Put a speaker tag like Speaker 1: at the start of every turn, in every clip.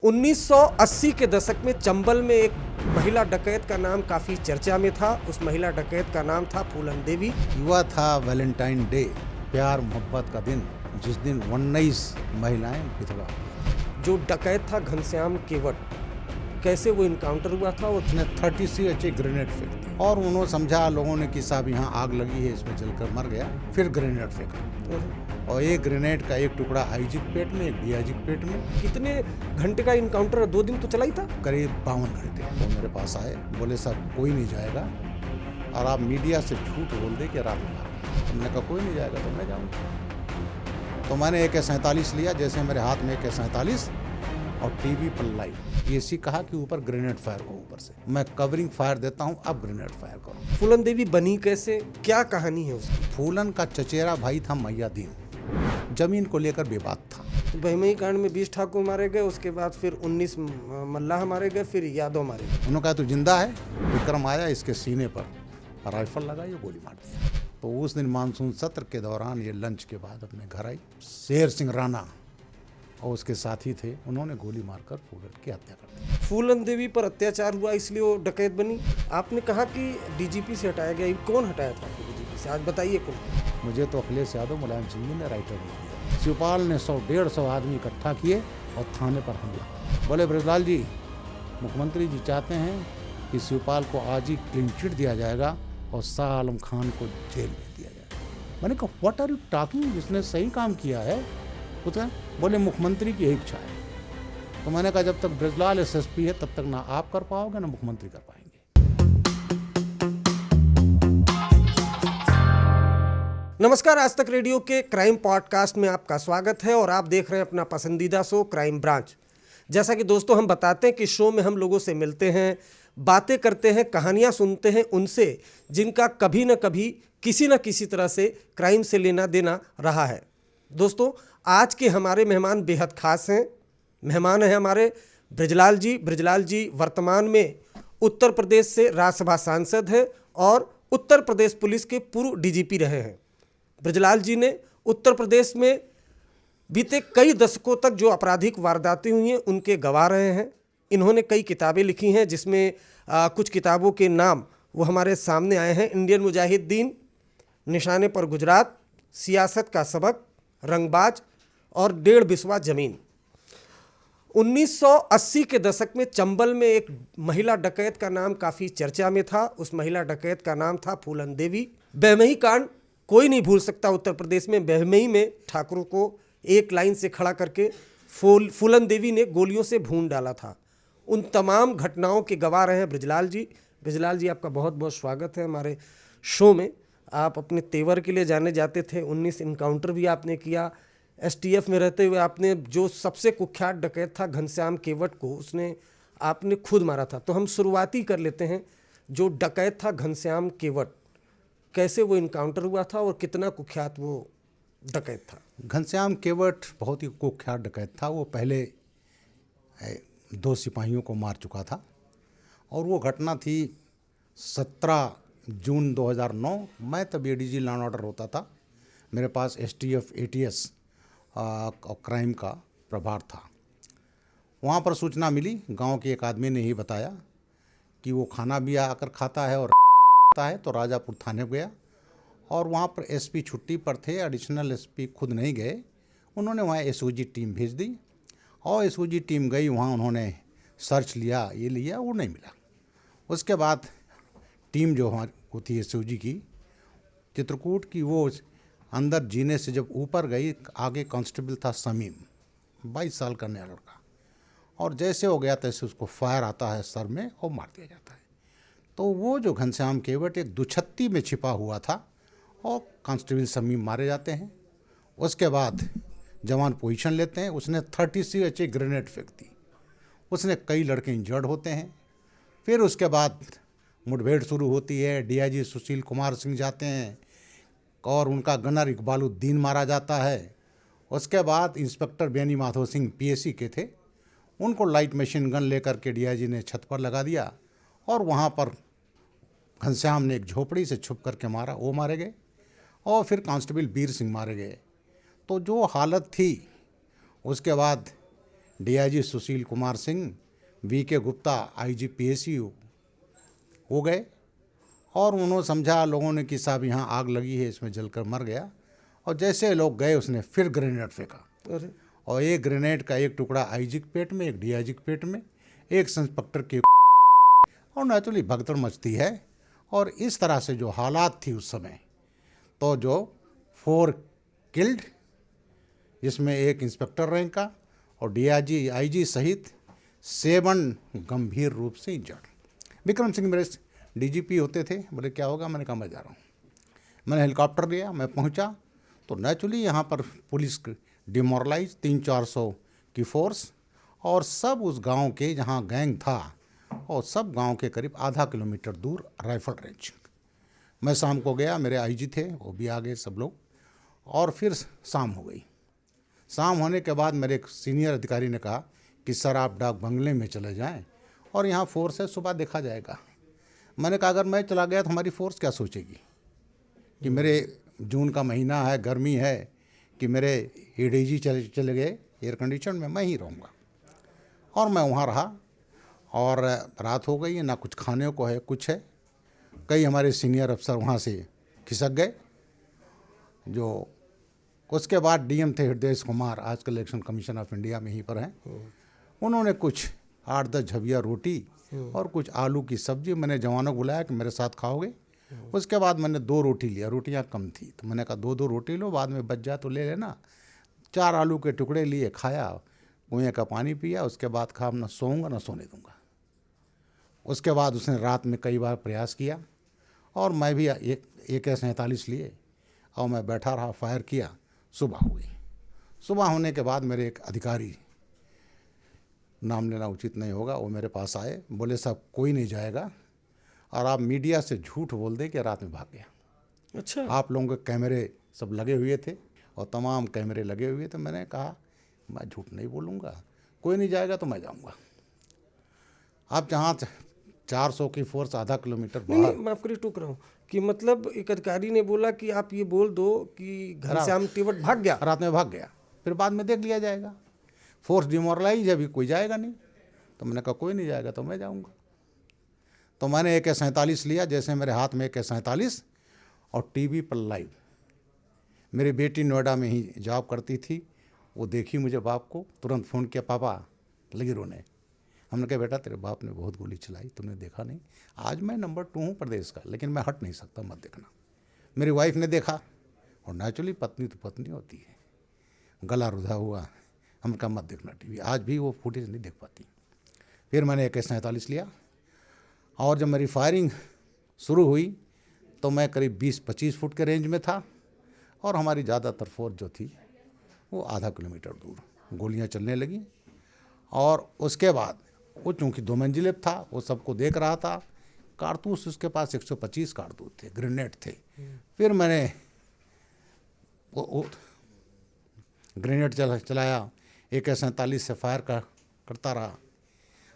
Speaker 1: 1980 के दशक में चंबल में एक महिला डकैत का नाम काफी चर्चा में था। उस महिला डकैत का नाम था फूलन देवी।
Speaker 2: हुआ था वैलेंटाइन डे, प्यार मोहब्बत का दिन, जिस दिन 19 महिलाएं विधवा।
Speaker 1: जो डकैत था घनश्याम केवट, कैसे वो इनकाउंटर हुआ था?
Speaker 2: उसने 30 अच्छे ग्रेनेड फेंक दी और उन्होंने समझा लोगों ने कि साहब यहाँ आग लगी है, इसमें जलकर मर गया। फिर ग्रेनेड फेंका और एक ग्रेनेड का एक टुकड़ा आईजी के पेट में, एक डीआईजी के पेट में।
Speaker 1: कितने घंटे का इनकाउंटर? 2 दिन तो चला ही था।
Speaker 2: करीब 52 घंटे। वो मेरे पास आए, बोले साहब कोई नहीं जाएगा और आप मीडिया से झूठ बोल दे कि रात में भागे। हमने कहा कोई नहीं जाएगा तो मैं जाऊँगा। तो मैंने AK-47 लिया, जैसे मेरे हाथ में AK-47 और टीवी पर लाइव पीएससी कहा कि ऊपर ग्रेनेड फायर को, ऊपर से मैं कवरिंग फायर देता हूं, अब ग्रेनेड फायर करो।
Speaker 1: फूलन देवी बनी कैसे, क्या कहानी है उसकी?
Speaker 2: फूलन का चचेरा भाई था मैयादीन, जमीन को लेकर विवाद था।
Speaker 1: बहमई कांड में 20 ठाकुर मारे गए, उसके बाद फिर 19 मल्लाह मारे गए, फिर यादव मारे गए।
Speaker 2: उन्होंने कहा तू जिंदा है। विक्रम आया, इसके सीने पर राइफल लगाई और गोली मार दिया। तो उस दिन मानसून सत्र के दौरान ये लंच के बाद अपने घर आई। शेर सिंह राणा और उसके साथी थे, उन्होंने गोली मारकर फूलन की हत्या कर दी।
Speaker 1: फूलन देवी पर अत्याचार हुआ इसलिए वो डकैत बनी। आपने कहा कि डीजीपी से हटाया गया, कौन हटाया था डीजीपी से? आज बताइए कौन।
Speaker 2: मुझे तो अखिलेश यादव, मुलायम सिंह जी ने राइटर दिया। शिवपाल ने 100-150 आदमी इकट्ठा किए और थाने पर हमला। बोले ब्रजलाल जी, मुख्यमंत्री जी चाहते हैं कि शिवपाल को आज ही क्लीन चिट दिया जाएगा और शाह आलम खान को जेल में दिया जाएगा। मैंने कहा व्हाट आर यू टॉकिंग, जिसने सही काम किया है। बोले मुख्यमंत्री की इच्छा है। तो मैंने कहा जब तक ब्रजलाल SSP है तब तक ना आप कर पाओगे ना मुख्यमंत्री कर पाएंगे।
Speaker 1: नमस्कार, आज तक रेडियो के क्राइम पॉडकास्ट में आपका स्वागत है और आप देख रहे हैं अपना पसंदीदा शो क्राइम ब्रांच। जैसा कि दोस्तों हम बताते हैं कि शो में हम लोगों से मिलते हैं, बातें करते हैं, कहानियां सुनते हैं उनसे जिनका कभी न कभी किसी न किसी तरह से क्राइम से लेना देना रहा है। दोस्तों, आज के हमारे मेहमान बेहद खास हैं। मेहमान हैं हमारे ब्रजलाल जी। ब्रजलाल जी वर्तमान में उत्तर प्रदेश से राज्यसभा सांसद हैं और उत्तर प्रदेश पुलिस के पूर्व डीजीपी रहे हैं। ब्रजलाल जी ने उत्तर प्रदेश में बीते कई दशकों तक जो आपराधिक वारदातें हुई हैं उनके गवाह रहे हैं। इन्होंने कई किताबें लिखी हैं, जिसमें कुछ किताबों के नाम वो हमारे सामने आए हैं। इंडियन मुजाहिदीन, निशाने पर गुजरात, सियासत का सबक, रंगबाज और 1.5 बिस्वा जमीन। 1980 के दशक में चंबल में एक महिला डकैत का नाम काफ़ी चर्चा में था। उस महिला डकैत का नाम था फूलन देवी। बहमई कांड कोई नहीं भूल सकता उत्तर प्रदेश में। बहमई में ठाकुरों को एक लाइन से खड़ा करके फूलन देवी ने गोलियों से भून डाला था। उन तमाम घटनाओं के गवाह रहे हैं ब्रजलाल जी। ब्रजलाल जी, आपका बहुत बहुत स्वागत है हमारे शो में। आप अपने तेवर के लिए जाने जाते थे। 19 इनकाउंटर भी आपने किया। STF में रहते हुए आपने जो सबसे कुख्यात डकैत था घनश्याम केवट को, उसने आपने खुद मारा था। तो हम शुरुआती कर लेते हैं। जो डकैत था घनश्याम केवट, कैसे वो इनकाउंटर हुआ था और कितना कुख्यात वो डकैत था?
Speaker 2: घनश्याम केवट बहुत ही कुख्यात डकैत था। वो पहले 2 सिपाहियों को मार चुका था और वो घटना थी 17 जून 2009। मैं तब ADG लॉ एंड ऑर्डर होता था। मेरे पास STF ATS और क्राइम का प्रभार था। वहाँ पर सूचना मिली, गांव के एक आदमी ने ही बताया कि वो खाना भी आकर खाता है और खाता है। तो राजापुर थाने गया और वहाँ पर SP छुट्टी पर थे, एडिशनल SP खुद नहीं गए। उन्होंने वहाँ SOG टीम भेज दी और SOG टीम गई वहाँ, उन्होंने सर्च लिया, ये लिया, वो नहीं मिला। उसके बाद टीम जो हमारी होती SOG की, चित्रकूट की, वो अंदर जीने से जब ऊपर गई, आगे कांस्टेबल था समीम, 22 साल का नया लड़का, और जैसे हो गया तैसे उसको फायर आता है सर में और मार दिया जाता है। तो वो जो घनश्याम केवट एक दुछत्ती में छिपा हुआ था और कांस्टेबल समीम मारे जाते हैं। उसके बाद जवान पोजीशन लेते हैं। उसने 30 अच्छे ग्रेनेड फेंक दी। उसने कई लड़के इंजर्ड होते हैं। फिर उसके बाद मुठभेड़ शुरू होती है। DIG सुशील कुमार सिंह जाते हैं और उनका गनर इकबालुद्दीन मारा जाता है। उसके बाद इंस्पेक्टर बेनी माधव सिंह PSC के थे, उनको लाइट मशीन गन लेकर के DIG ने छत पर लगा दिया और वहाँ पर घनश्याम ने एक झोपड़ी से छुप करके मारा, वो मारे गए। और फिर कांस्टेबल वीर सिंह मारे गए। तो जो हालत थी, उसके बाद DIG Sushil Kumar Singh, VK Gupta IG PSU हो गए और उन्होंने समझा, लोगों ने कि साहब यहाँ आग लगी है, इसमें जलकर मर गया। और जैसे लोग गए उसने फिर ग्रेनेड फेंका
Speaker 1: अरे
Speaker 2: और एक ग्रेनेड का एक टुकड़ा आईजी के पेट में, एक डीआईजी के पेट में, एक इंस्पेक्टर के, और नेचुरली भगदड़ मचती है। और इस तरह से जो हालात थी उस समय, तो जो 4 किल्ड, जिसमें एक इंस्पेक्टर रैंक का और डीआईजी आईजी सहित 7 गंभीर रूप से इंजर्ड। विक्रम सिंह मेरे डीजीपी होते थे, बोले क्या होगा, मैंने कहा मैं जा रहा हूँ। मैंने हेलीकॉप्टर लिया, मैं पहुँचा तो नेचुरली यहाँ पर पुलिस डिमोरलाइज, 300-400 की फोर्स, और सब उस गांव के जहाँ गैंग था और सब गांव के करीब आधा किलोमीटर दूर राइफल रेंज। मैं शाम को गया, मेरे आईजी थे वो भी आ गए सब लोग, और फिर शाम हो गई। शाम होने के बाद मेरे एक सीनियर अधिकारी ने कहा कि सर आप डाक बंगले में चले जाएं और यहाँ फोर्स है, सुबह देखा जाएगा। मैंने कहा अगर मैं चला गया तो हमारी फोर्स क्या सोचेगी कि मेरे जून का महीना है, गर्मी है, कि मेरे एडीजी चले गए एयर कंडीशन में, मैं ही रहूँगा। और मैं वहाँ रहा और रात हो गई, ना कुछ खाने को है कुछ है। कई हमारे सीनियर अफसर वहाँ से खिसक गए। जो उसके बाद डीएम थे हृदय कुमार, आजकल इलेक्शन कमीशन ऑफ इंडिया में ही पर हैं, उन्होंने कुछ 8-10 झबिया रोटी और कुछ आलू की सब्जी, मैंने जवानों को बुलाया कि मेरे साथ खाओगे। उसके बाद मैंने 2 रोटी लिया, रोटियां कम थी तो मैंने कहा 2-2 रोटी लो, बाद में बच जाए तो ले लेना। 4 आलू के टुकड़े लिए, खाया, कुएं का पानी पिया, उसके बाद कहा ना सोऊंगा ना सोने दूंगा। उसके बाद उसने रात में कई बार प्रयास किया और मैं भी AK-47 लिए और मैं बैठा रहा, फायर किया। सुबह हो गई। सुबह होने के बाद मेरे एक अधिकारी, नाम लेना उचित नहीं होगा, वो मेरे पास आए, बोले साहब कोई नहीं जाएगा और आप मीडिया से झूठ बोल दें कि रात में भाग गया।
Speaker 1: अच्छा,
Speaker 2: आप लोगों के कैमरे सब लगे हुए थे और तमाम कैमरे लगे हुए थे। मैंने कहा मैं झूठ नहीं बोलूँगा, कोई नहीं जाएगा तो मैं जाऊँगा। आप जहाँ 400 की फोर्स आधा किलोमीटर
Speaker 1: नहीं
Speaker 2: बाहर,
Speaker 1: माफ करिए टोक रहा हूँ कि मतलब एक अधिकारी ने बोला कि आप ये बोल दो कि घनश्याम टेवट भाग गया।
Speaker 2: रात में भाग गया, फिर बाद में देख लिया जाएगा। फोर्स डिमोरलाइज है, अभी कोई जाएगा नहीं। तो मैंने कहा कोई नहीं जाएगा तो मैं जाऊँगा। तो मैंने AK-47 लिया, जैसे मेरे हाथ में AK-47 और टीवी पर लाइव। मेरी बेटी नोएडा में ही जॉब करती थी, वो देखी मुझे बाप को, तुरंत फ़ोन किया, पापा लगी रोने। हमने कहा बेटा तेरे बाप ने बहुत गोली चलाई, तुमने देखा नहीं। आज मैं नंबर 2 हूँ प्रदेश का, लेकिन मैं हट नहीं सकता, मत देखना। मेरी वाइफ ने देखा और नेचुरली पत्नी तो पत्नी होती है, गला रुधा हुआ, हमने कहा मत देखना टीवी। आज भी वो फुटेज नहीं देख पाती। फिर मैंने AK-47 लिया और जब मेरी फायरिंग शुरू हुई तो मैं करीब 20-25 फुट के रेंज में था और हमारी ज़्यादातर फोर्स जो थी वो आधा किलोमीटर दूर। गोलियां चलने लगी और उसके बाद वो चूँकि 2 मंजिले था, वो सबको देख रहा था। कारतूस उसके पास 125 कारतूस थे, ग्रेनेड थे। फिर मैंने वो ग्रेनेड चलाया, AK-47 से फायर करता रहा।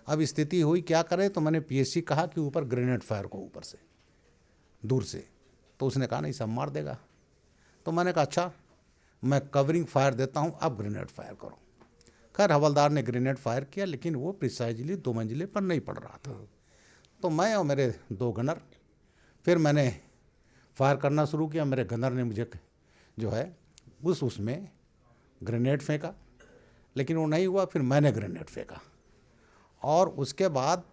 Speaker 2: अब स्थिति हुई क्या करें, तो मैंने PSC कहा कि ऊपर ग्रेनेड फायर को, ऊपर से दूर से। तो उसने कहा नहीं सब मार देगा। तो मैंने कहा अच्छा मैं कवरिंग फायर देता हूँ, अब ग्रेनेड फायर करो। खैर हवलदार ने ग्रेनेड फायर किया, लेकिन वो प्रिसाइजली 2 मंजिले पर नहीं पड़ रहा था। तो मैं और मेरे 2 गनर, फिर मैंने फायर करना शुरू किया। मेरे गनर ने मुझे जो है उसमें ग्रेनेड फेंका, लेकिन वो नहीं हुआ। फिर मैंने ग्रेनेड फेंका और उसके बाद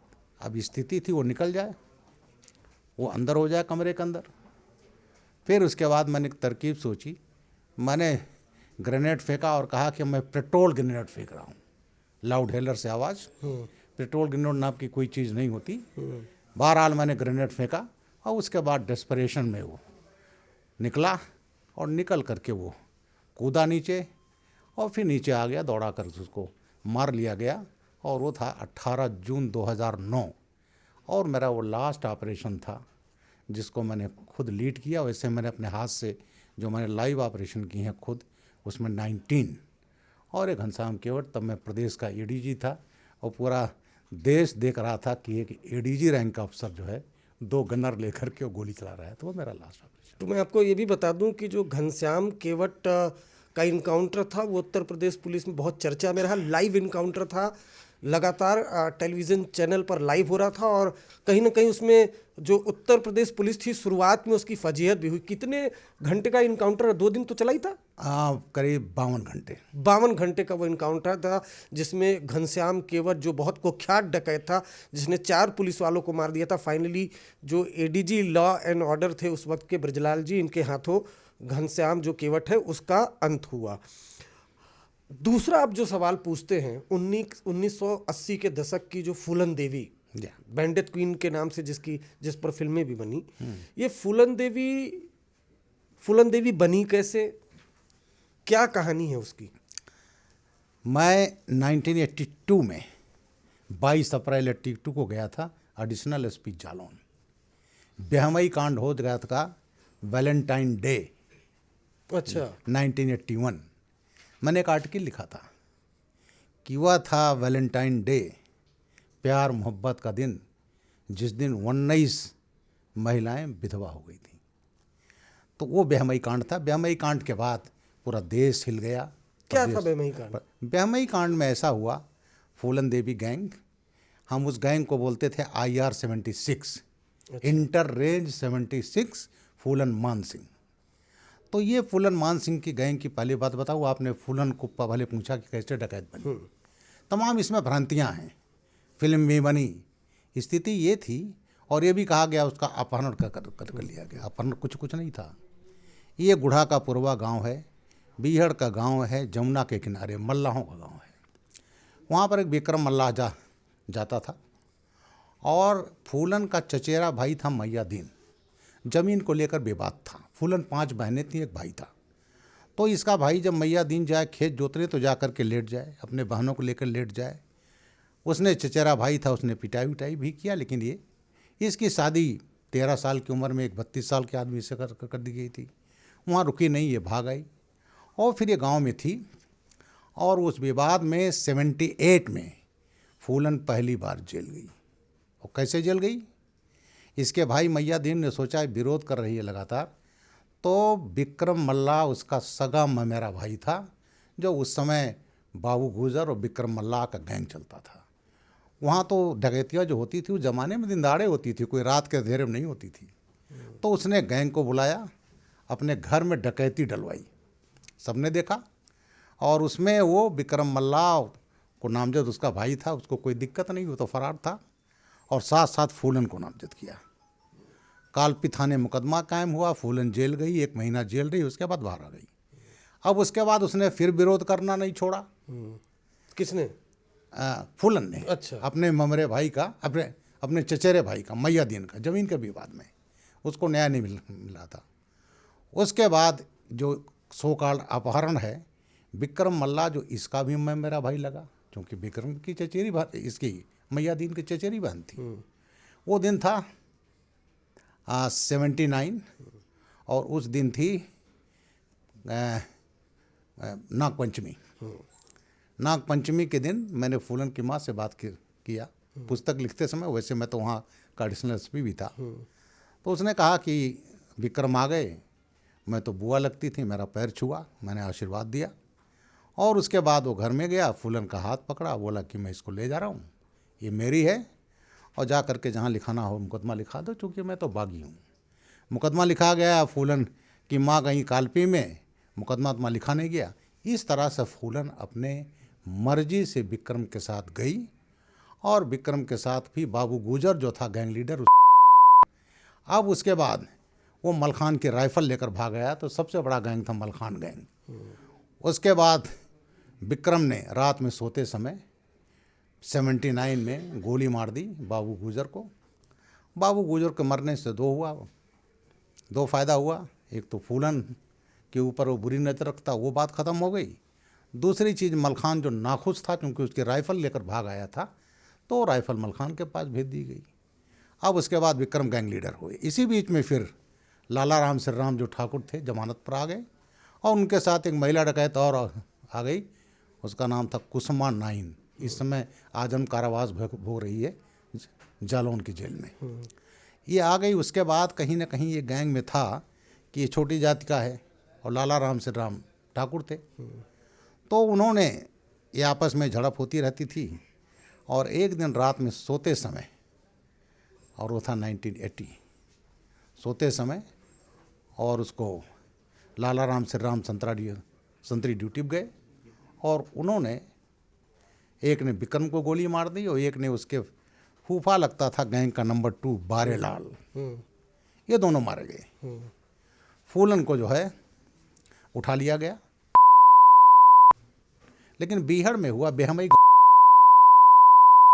Speaker 2: अब स्थिति थी वो निकल जाए, वो अंदर हो जाए कमरे के अंदर। फिर उसके बाद मैंने एक तरकीब सोची, मैंने ग्रेनेड फेंका और कहा कि मैं पेट्रोल ग्रेनेड फेंक रहा हूँ। लाउड हेलर से आवाज़, पेट्रोल ग्रेनेड नाम की कोई चीज़ नहीं होती। बहरहाल मैंने ग्रेनेड फेंका और उसके बाद डेस्परेशन में वो निकला और निकल करके वो कूदा नीचे और फिर नीचे आ गया, दौड़ा कर उसको मार लिया गया। और वो था 18 जून 2009 और मेरा वो लास्ट ऑपरेशन था जिसको मैंने खुद लीड किया। वैसे मैंने अपने हाथ से जो मैंने लाइव ऑपरेशन किए हैं खुद, उसमें 19 और एक घनश्याम केवट, तब मैं प्रदेश का ADG था और पूरा देश देख रहा था कि एक ADG रैंक का अफसर जो है 2 गनर लेकर के वो गोली चला रहा है। तो वो मेरा लास्ट ऑपरेशन।
Speaker 1: तो मैं आपको ये भी बता दूं कि जो घनश्याम केवट का इनकाउंटर था वो उत्तर प्रदेश पुलिस में बहुत चर्चा में रहा। लाइव इनकाउंटर था, लगातार टेलीविज़न चैनल पर लाइव हो रहा था और कहीं ना कहीं उसमें जो उत्तर प्रदेश पुलिस थी शुरुआत में उसकी फजीहत भी हुई। कितने घंटे का इनकाउंटर, 2 दिन तो चला ही था?
Speaker 2: करीब 52 घंटे।
Speaker 1: 52 घंटे का वो इनकाउंटर था जिसमें घनश्याम केवट जो बहुत कुख्यात डकैत था, जिसने 4 पुलिस वालों को मार दिया था, फाइनली जो एडीजी लॉ एंड ऑर्डर थे उस वक्त के ब्रजलाल जी, इनके हाथों घनश्याम जो केवट है उसका अंत हुआ। दूसरा आप जो सवाल पूछते हैं 1980 के दशक की जो फूलन देवी, बैंडेड क्वीन के नाम से जिस पर फिल्में भी बनी, ये फूलन देवी बनी कैसे, क्या कहानी है उसकी?
Speaker 2: मैं 1982 में 22 अप्रैल 82 को गया था एडिशनल एसपी जालौन। बेहमई कांड हो गया था वैलेंटाइन डे।
Speaker 1: अच्छा।
Speaker 2: 1981 मैंने एक आर्टिकल लिखा था कि वह था वैलेंटाइन डे, प्यार मोहब्बत का दिन, जिस दिन 19 महिलाएं विधवा हो गई थी। तो वो बेहमई कांड था। बेहमई कांड के बाद पूरा देश हिल गया।
Speaker 1: क्या था बेहमई कांड?
Speaker 2: बेहमई कांड में ऐसा हुआ, फूलन देवी गैंग, हम उस गैंग को बोलते थे IR 76, इंटर रेंज 76 फूलन मान सिंह। तो ये फूलन मान सिंह की गैंग की पहली बात बताऊँ, आपने फूलन को पहले पूछा कि कैसे डकैत बनी। तमाम इसमें भ्रांतियाँ हैं, फिल्म भी बनी। स्थिति ये थी और ये भी कहा गया उसका अपहरण कर लिया गया। अपहरण कुछ नहीं था। ये गुढ़ा का पुरवा गांव है, बीहड़ का गांव है, जमुना के किनारे मल्लाहों का गांव है। वहाँ पर एक विक्रम मल्लाह जाता था और फूलन का चचेरा भाई था मैया दीन। ज़मीन को लेकर विवाद था। फूलन 5 बहनें थी, एक भाई था। तो इसका भाई जब मैया दीन जाए खेत जोतने तो जा कर के लेट जाए, अपने बहनों को लेकर लेट जाए। उसने चचेरा भाई था, उसने पिटाई उटाई भी किया, लेकिन इसकी शादी 13 साल की उम्र में एक 32 साल के आदमी से कर दी गई थी। वहाँ रुकी नहीं, ये भाग आई और फिर ये गांव में थी। और उस विवाद में 78 में फूलन पहली बार जेल गई। और कैसे जेल गई? इसके भाई मैया दीन ने सोचा विरोध कर रही है लगातार, तो विक्रम मल्लाह उसका सगा ममेरा भाई था, जो उस समय बाबू गुजर और विक्रम मल्लाह का गैंग चलता था। वहाँ तो डकैतियाँ जो होती थी उस ज़माने में दिन दहाड़े होती थी, कोई रात के अंधेरे में नहीं होती थी। तो उसने गैंग को बुलाया, अपने घर में डकैती डलवाई, सबने देखा। और उसमें वो विक्रम मल्लाह को नामजद उसका भाई था, उसको कोई दिक्कत नहीं, वो तो फरार था। और साथ साथ फूलन को नामजद किया। कालपी थाने मुकदमा कायम हुआ, फूलन जेल गई, 1 महीना जेल रही, उसके बाद बाहर आ गई। अब उसके बाद उसने फिर विरोध करना नहीं छोड़ा।
Speaker 1: किसने?
Speaker 2: फूलन ने।
Speaker 1: अच्छा।
Speaker 2: अपने ममरे भाई का, अपने चचेरे भाई का, मैया दीन का, ज़मीन के विवाद में उसको न्याय नहीं मिला था। उसके बाद जो सो कॉल्ड अपहरण है, विक्रम मल्लाह जो इसका भी मेरा भाई लगा, क्योंकि विक्रम की चचेरी इसकी मैया दीन की चचेरी बहन थी। वो दिन था 79 और उस दिन थी नागपंचमी। नागपंचमी के दिन मैंने फूलन की माँ से बात किया पुस्तक लिखते समय। वैसे मैं तो वहाँ का एडिशनल एसपी भी था। तो उसने कहा कि विक्रम आ गए, मैं तो बुआ लगती थी, मेरा पैर छुआ, मैंने आशीर्वाद दिया। और उसके बाद वो घर में गया, फूलन का हाथ पकड़ा, बोला कि मैं इसको ले जा रहा हूँ, ये मेरी है, और जा करके जहाँ लिखाना हो मुकदमा लिखा दो, चूँकि मैं तो बागी हूँ। मुकदमा लिखा गया। फूलन की माँ गई कालपी में, मुकदमा लिखा नहीं गया। इस तरह से फूलन अपने मर्जी से विक्रम के साथ गई और विक्रम के साथ भी बाबू गुजर जो था गैंग लीडर। अब उसके बाद वो मलखान की राइफल लेकर भाग गया। तो सबसे बड़ा गैंग था मलखान गैंग। उसके बाद विक्रम ने रात में सोते समय 79 में गोली मार दी बाबू गुजर को। बाबू गुजर के मरने से दो फायदा हुआ। एक तो फूलन के ऊपर वो बुरी नज़र रखता, वो बात ख़त्म हो गई। दूसरी चीज़, मलखान जो नाखुश था क्योंकि उसकी राइफ़ल लेकर भाग आया था, तो राइफ़ल मलखान के पास भेज दी गई। अब उसके बाद विक्रम गैंग लीडर हुए। इसी बीच में फिर लाला राम श्री राम जो ठाकुर थे जमानत पर आ गए और उनके साथ एक महिला डकैत और आ गई, उसका नाम था कुसुमा नाइन। इस समय आजम कारावास भोग रही है जालौन की जेल में। ये आ गई। उसके बाद कहीं ना कहीं ये गैंग में था कि ये छोटी जाति का है और लाला राम श्री राम ठाकुर थे। तो उन्होंने ये आपस में झड़प होती रहती थी और एक दिन रात में सोते समय, और वो था 1980, सोते समय, और उसको लाला राम श्री राम संतरी ड्यूटी गए और उन्होंने, एक ने विक्रम को गोली मार दी और एक ने उसके फूफा लगता था गैंग का नंबर 2 बारेलाल, ये दोनों मारे गए। फूलन को जो है उठा लिया गया, लेकिन बीहड़ में हुआ, बेहमई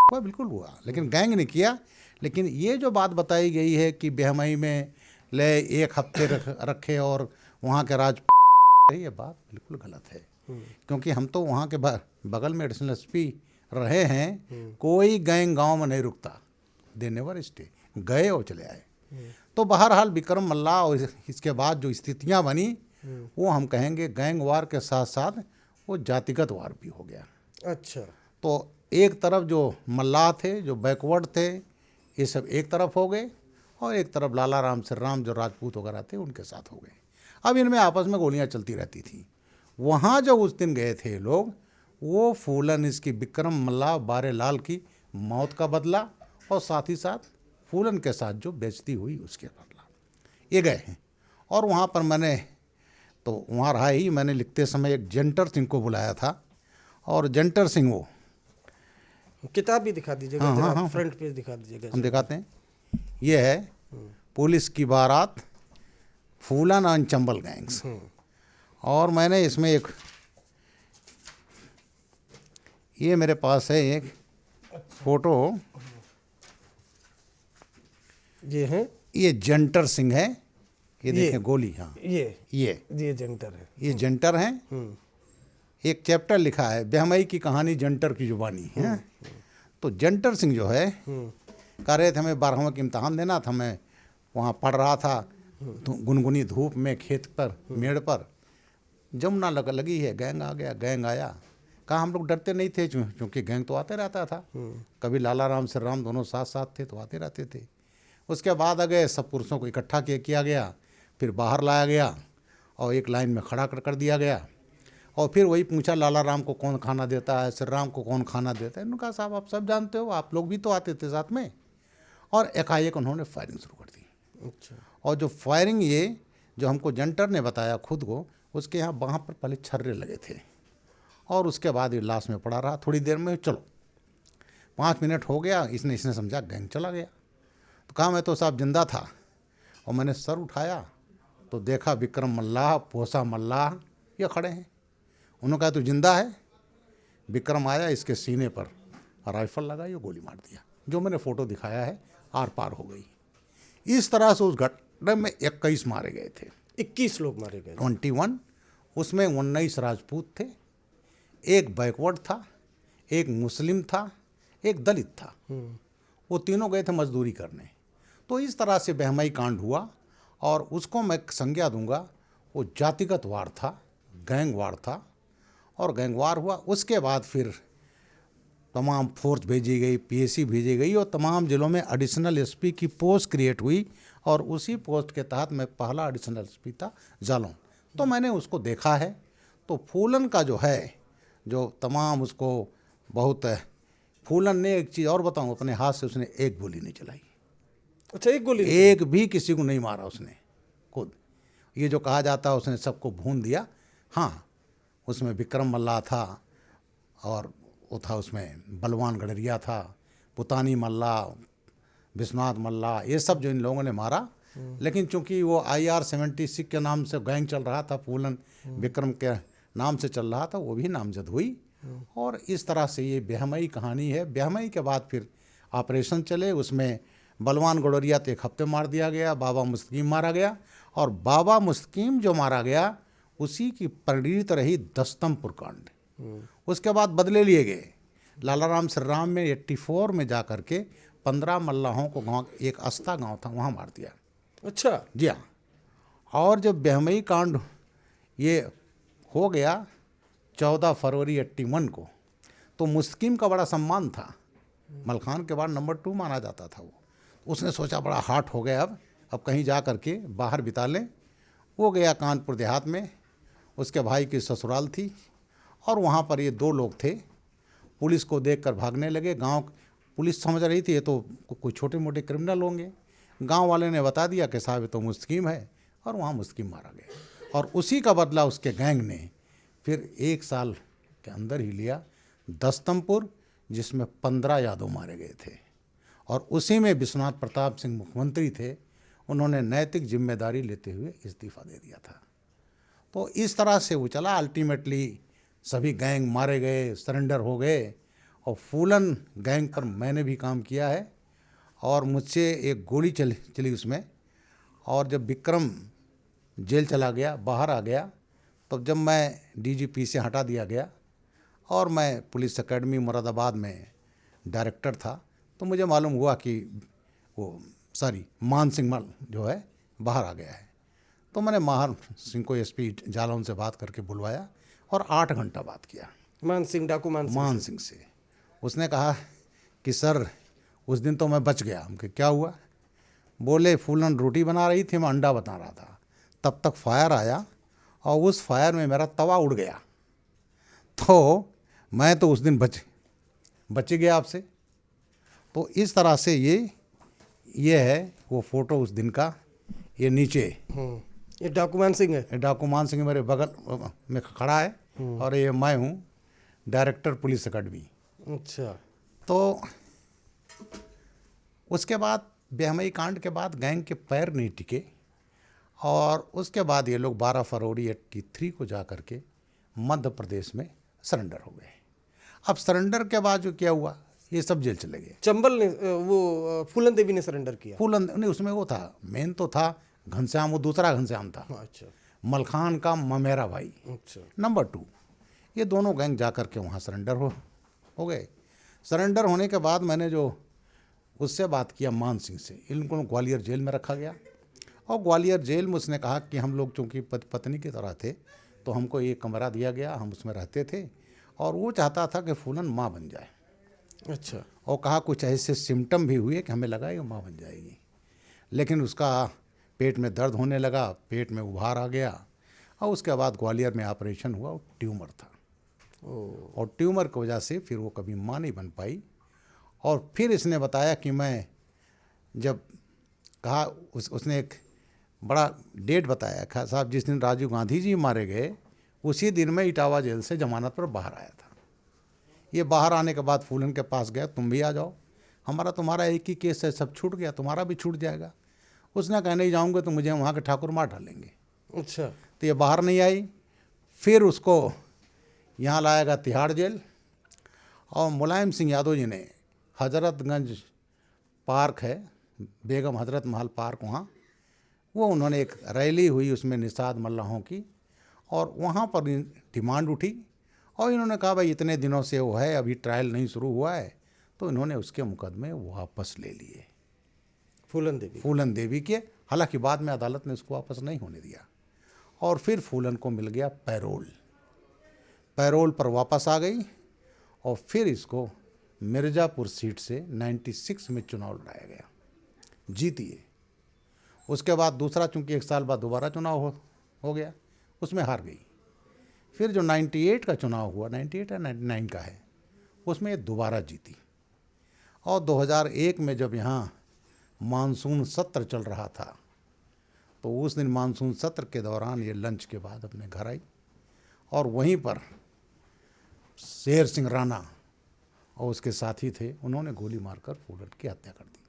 Speaker 2: हुआ, बिल्कुल हुआ, लेकिन गैंग ने किया। लेकिन ये जो बात बताई गई है कि बेहमई में ले 1 हफ्ते रखे और वहाँ के राज, ये बात बिल्कुल गलत है। क्योंकि हम तो वहाँ के बगल में एडिशनल एसपी रहे हैं, कोई गैंग गांव में नहीं रुकता, दे नेवर स्टे, गए और चले आए। तो बहरहाल विक्रम मल्ला और इसके बाद जो स्थितियाँ बनी वो हम कहेंगे गैंग वार के साथ साथ वो जातिगत वार भी हो गया।
Speaker 1: अच्छा,
Speaker 2: तो एक तरफ जो मल्लाह थे, जो बैकवर्ड थे, ये सब एक तरफ हो गए और एक तरफ लाला राम श्री राम जो राजपूत वगैरह थे उनके साथ हो गए। अब इनमें आपस में गोलियां चलती रहती थी। वहाँ जो उस दिन गए थे लोग, वो फूलन इसकी विक्रम मल्लाह बारेलाल की मौत का बदला और साथ ही साथ फूलन के साथ जो बेइज्जती हुई उसके बदला ये गए हैं। और वहाँ पर मैंने तो वहाँ रहा ही, मैंने लिखते समय एक जंटर सिंह को बुलाया था और जंटर सिंह वो
Speaker 1: किताब भी दिखा दीजिएगा, जरा फ्रंट पेज दिखा दीजिएगा।
Speaker 2: हम दिखाते हैं, ये है पुलिस की बारात, फूलन एंड चंबल गैंग्स। और मैंने इसमें एक, ये मेरे पास है एक फोटो,
Speaker 1: ये है,
Speaker 2: ये जंटर सिंह है, ये देखें गोली, हाँ
Speaker 1: ये जंटर है,
Speaker 2: ये जंटर हैं। एक चैप्टर लिखा है बेहमई की कहानी जंटर की जुबानी है। तो जंटर सिंह जो है कह रहे थे हमें 12वीं का इम्तहान देना था, मैं वहाँ पढ़ रहा था गुनगुनी धूप में खेत पर मेड़ पर, जमुना लगी है, गैंग आ गया, गैंग आया। कहा हम लोग डरते नहीं थे क्योंकि गैंग तो आते रहता था, कभी लाला राम श्री राम दोनों साथ साथ थे तो आते रहते थे। उसके बाद आ गए, सब पुरुषों को इकट्ठा किया गया, फिर बाहर लाया गया और एक लाइन में खड़ा कर दिया गया और फिर वही पूछा लाला राम को कौन खाना देता है, श्री राम को कौन खाना देता है। उन्होंने कहा साहब आप सब जानते हो, आप लोग भी तो आते थे साथ में। और एकाएक उन्होंने फायरिंग शुरू कर दी।
Speaker 1: अच्छा,
Speaker 2: और जो फायरिंग, ये जो हमको जंटर ने बताया खुद को, उसके यहाँ वहाँ पर पहले छर्रे लगे थे और उसके बाद ये लाश में पड़ा रहा। थोड़ी देर में चलो 5 मिनट हो गया, इसने समझा गैंग चला गया। तो कहा मैं तो साहब जिंदा था, और मैंने सर उठाया तो देखा विक्रम मल्लाह, पोसा मल्लाह ये खड़े हैं। उन्होंने कहा तू जिंदा है? विक्रम आया, इसके सीने पर राइफल लगाई और गोली मार दिया। जो मैंने फ़ोटो दिखाया है आर पार हो गई। इस तरह से उस घटना में 21 मारे गए थे।
Speaker 1: 21 लोग मारे गए,
Speaker 2: 21, उसमें 19 राजपूत थे, एक बैकवर्ड था, एक मुस्लिम था, एक दलित था। वो तीनों गए थे मजदूरी करने। तो इस तरह से बेहमई कांड हुआ और उसको मैं संज्ञा दूंगा वो जातिगत वार था, गैंग वार था। और गैंग वार हुआ, उसके बाद फिर तमाम फोर्स भेजी गई, पीएसी भेजी गई और तमाम जिलों में एडिशनल एसपी की पोस्ट क्रिएट हुई और उसी पोस्ट के तहत मैं पहला एडिशनल एसपी था जालौन। तो मैंने उसको देखा है। तो फूलन का जो है, जो तमाम उसको बहुत, फूलन ने एक चीज़ और बताऊं, अपने हाथ से उसने एक गोली नहीं चलाई।
Speaker 1: अच्छा, एक गोली,
Speaker 2: एक भी किसी को नहीं मारा उसने खुद। ये जो कहा जाता है उसने सबको भून दिया, हाँ उसमें विक्रम मल्लाह था और वो था उसमें बलवान गडरिया था, पुतानी मल्लाह, विश्वनाथ मल्लाह, ये सब जो इन लोगों ने मारा। लेकिन चूंकि वो IR-76 के नाम से गैंग चल रहा था, फूलन विक्रम के नाम से चल रहा था, वो भी नामजद हुई। और इस तरह से ये बेहमई कहानी है। बेहमई के बाद फिर ऑपरेशन चले, उसमें बलवान गडरिया तो 1 हफ्ते मार दिया गया, बाबा मुस्तकीम मारा गया और बाबा मुस्तकीम जो मारा गया उसी की परिणत रही दस्तमपुर कांड। उसके बाद बदले लिए गए। लाला राम श्री राम में 84 में जा कर के 15 मल्लाहों को गांव, एक अस्ता गांव था वहाँ मार दिया।
Speaker 1: अच्छा,
Speaker 2: जी हाँ। और जब बेहमई कांड ये हो गया 14 फरवरी 81 को, तो मुस्तकीम का बड़ा सम्मान था, मलखान के बाद नंबर 2 माना जाता था वो। उसने सोचा बड़ा हाट हो गया, अब कहीं जा कर के बाहर बिता लें। वो गया कानपुर देहात में, उसके भाई की ससुराल थी और वहाँ पर ये दो लोग थे। पुलिस को देखकर भागने लगे। गांव पुलिस समझ रही थी ये तो कोई छोटे मोटे क्रिमिनल होंगे। गांव वाले ने बता दिया कि साहब ये तो मुस्तकीम है, और वहाँ मुस्तकीम मारा गया। और उसी का बदला उसके गैंग ने फिर 1 साल के अंदर ही लिया दस्तमपुर, जिसमें 15 यादव मारे गए थे। और उसी में विश्वनाथ प्रताप सिंह मुख्यमंत्री थे, उन्होंने नैतिक जिम्मेदारी लेते हुए इस्तीफा दे दिया था। तो इस तरह से वो चला। अल्टीमेटली सभी गैंग मारे गए, सरेंडर हो गए। और फूलन गैंग पर मैंने भी काम किया है और मुझसे एक गोली चली उसमें। और जब विक्रम जेल चला गया, बाहर आ गया, तब जब मैं डीजीपी से हटा दिया गया और मैं पुलिस एकेडमी मुरादाबाद में डायरेक्टर था, तो मुझे मालूम हुआ कि मान सिंह मल जो है बाहर आ गया है। तो मैंने मान सिंह को एसपी जालौन से बात करके बुलवाया और 8 घंटा बात किया
Speaker 1: मान सिंह
Speaker 2: से। उसने कहा कि सर उस दिन तो मैं बच गया। हमके क्या हुआ? बोले फूलन रोटी बना रही थी, मैं अंडा बना रहा था, तब तक फायर आया और उस फायर में मेरा तवा उड़ गया, तो मैं तो उस दिन बच गया आपसे। तो इस तरह से ये है वो फ़ोटो उस दिन का। ये नीचे
Speaker 1: ये डाकूमान सिंह है।
Speaker 2: डाकूमान सिंह मेरे बगल में खड़ा है और ये मैं हूँ डायरेक्टर पुलिस एकेडमी।
Speaker 1: अच्छा।
Speaker 2: तो उसके बाद बेहमई कांड के बाद गैंग के पैर नहीं टिके और उसके बाद ये लोग 12 फरवरी 83 को जा कर के मध्य प्रदेश में सरेंडर हो गए। अब सरेंडर के बाद जो क्या हुआ, ये सब जेल चले गए।
Speaker 1: चंबल ने वो फूलन देवी ने सरेंडर किया।
Speaker 2: फूलन नहीं, उसमें वो था मेन तो था घनश्याम, वो दूसरा घनश्याम था।
Speaker 1: अच्छा।
Speaker 2: मलखान का ममेरा भाई।
Speaker 1: अच्छा।
Speaker 2: नंबर 2 ये दोनों गैंग जा कर के वहाँ सरेंडर हो गए। सरेंडर होने के बाद मैंने जो उससे बात किया मान सिंह से, इनको ग्वालियर जेल में रखा गया और ग्वालियर जेल में उसने कहा कि हम लोग चूँकि पत्नी की तरह थे तो हमको एक कमरा दिया गया, हम उसमें रहते थे और वो चाहता था कि फूलन माँ बन जाए।
Speaker 1: अच्छा।
Speaker 2: और कहा कुछ ऐसे सिम्टम भी हुए कि हमें लगा ये माँ बन जाएगी, लेकिन उसका पेट में दर्द होने लगा, पेट में उभार आ गया और उसके बाद ग्वालियर में ऑपरेशन हुआ, वो ट्यूमर था। और ट्यूमर की वजह से फिर वो कभी माँ नहीं बन पाई। और फिर इसने बताया कि मैं जब कहा उसने एक बड़ा डेट बताया, कहा साहब जिस दिन राजीव गांधी जी मारे गए उसी दिन मैं इटावा जेल से जमानत पर बाहर आया था। ये बाहर आने के बाद फूलन के पास गया, तुम भी आ जाओ, हमारा तुम्हारा एक ही केस है, सब छूट गया, तुम्हारा भी छूट जाएगा। उसने कहा नहीं जाऊँगा तो मुझे वहाँ के ठाकुर मार डालेंगे।
Speaker 1: अच्छा।
Speaker 2: तो ये बाहर नहीं आई। फिर उसको यहाँ लाया गया तिहाड़ जेल और मुलायम सिंह यादव जी ने हजरतगंज पार्क है, बेगम हजरत महल पार्क, वहाँ वो उन्होंने एक रैली हुई उसमें निषाद मल्लाहों की और वहाँ पर डिमांड उठी और इन्होंने कहा भाई इतने दिनों से वो है, अभी ट्रायल नहीं शुरू हुआ है, तो इन्होंने उसके मुकदमे वापस ले लिए फूलन देवी के। हालांकि बाद में अदालत ने उसको वापस नहीं होने दिया और फिर फूलन को मिल गया पैरोल पर वापस आ गई और फिर इसको मिर्ज़ापुर सीट से 96 में चुनाव लड़ाया गया, जीती है। उसके बाद दूसरा चूँकि 1 साल बाद दोबारा चुनाव हो गया, उसमें हार गई। फिर जो 98 का चुनाव हुआ, 98 या 99 का है, उसमें ये दोबारा जीती। और 2001 में जब यहाँ मानसून सत्र चल रहा था तो उस दिन मानसून सत्र के दौरान ये लंच के बाद अपने घर आई और वहीं पर शेर सिंह राणा और उसके साथी थे, उन्होंने गोली मारकर फूलन की हत्या कर दी।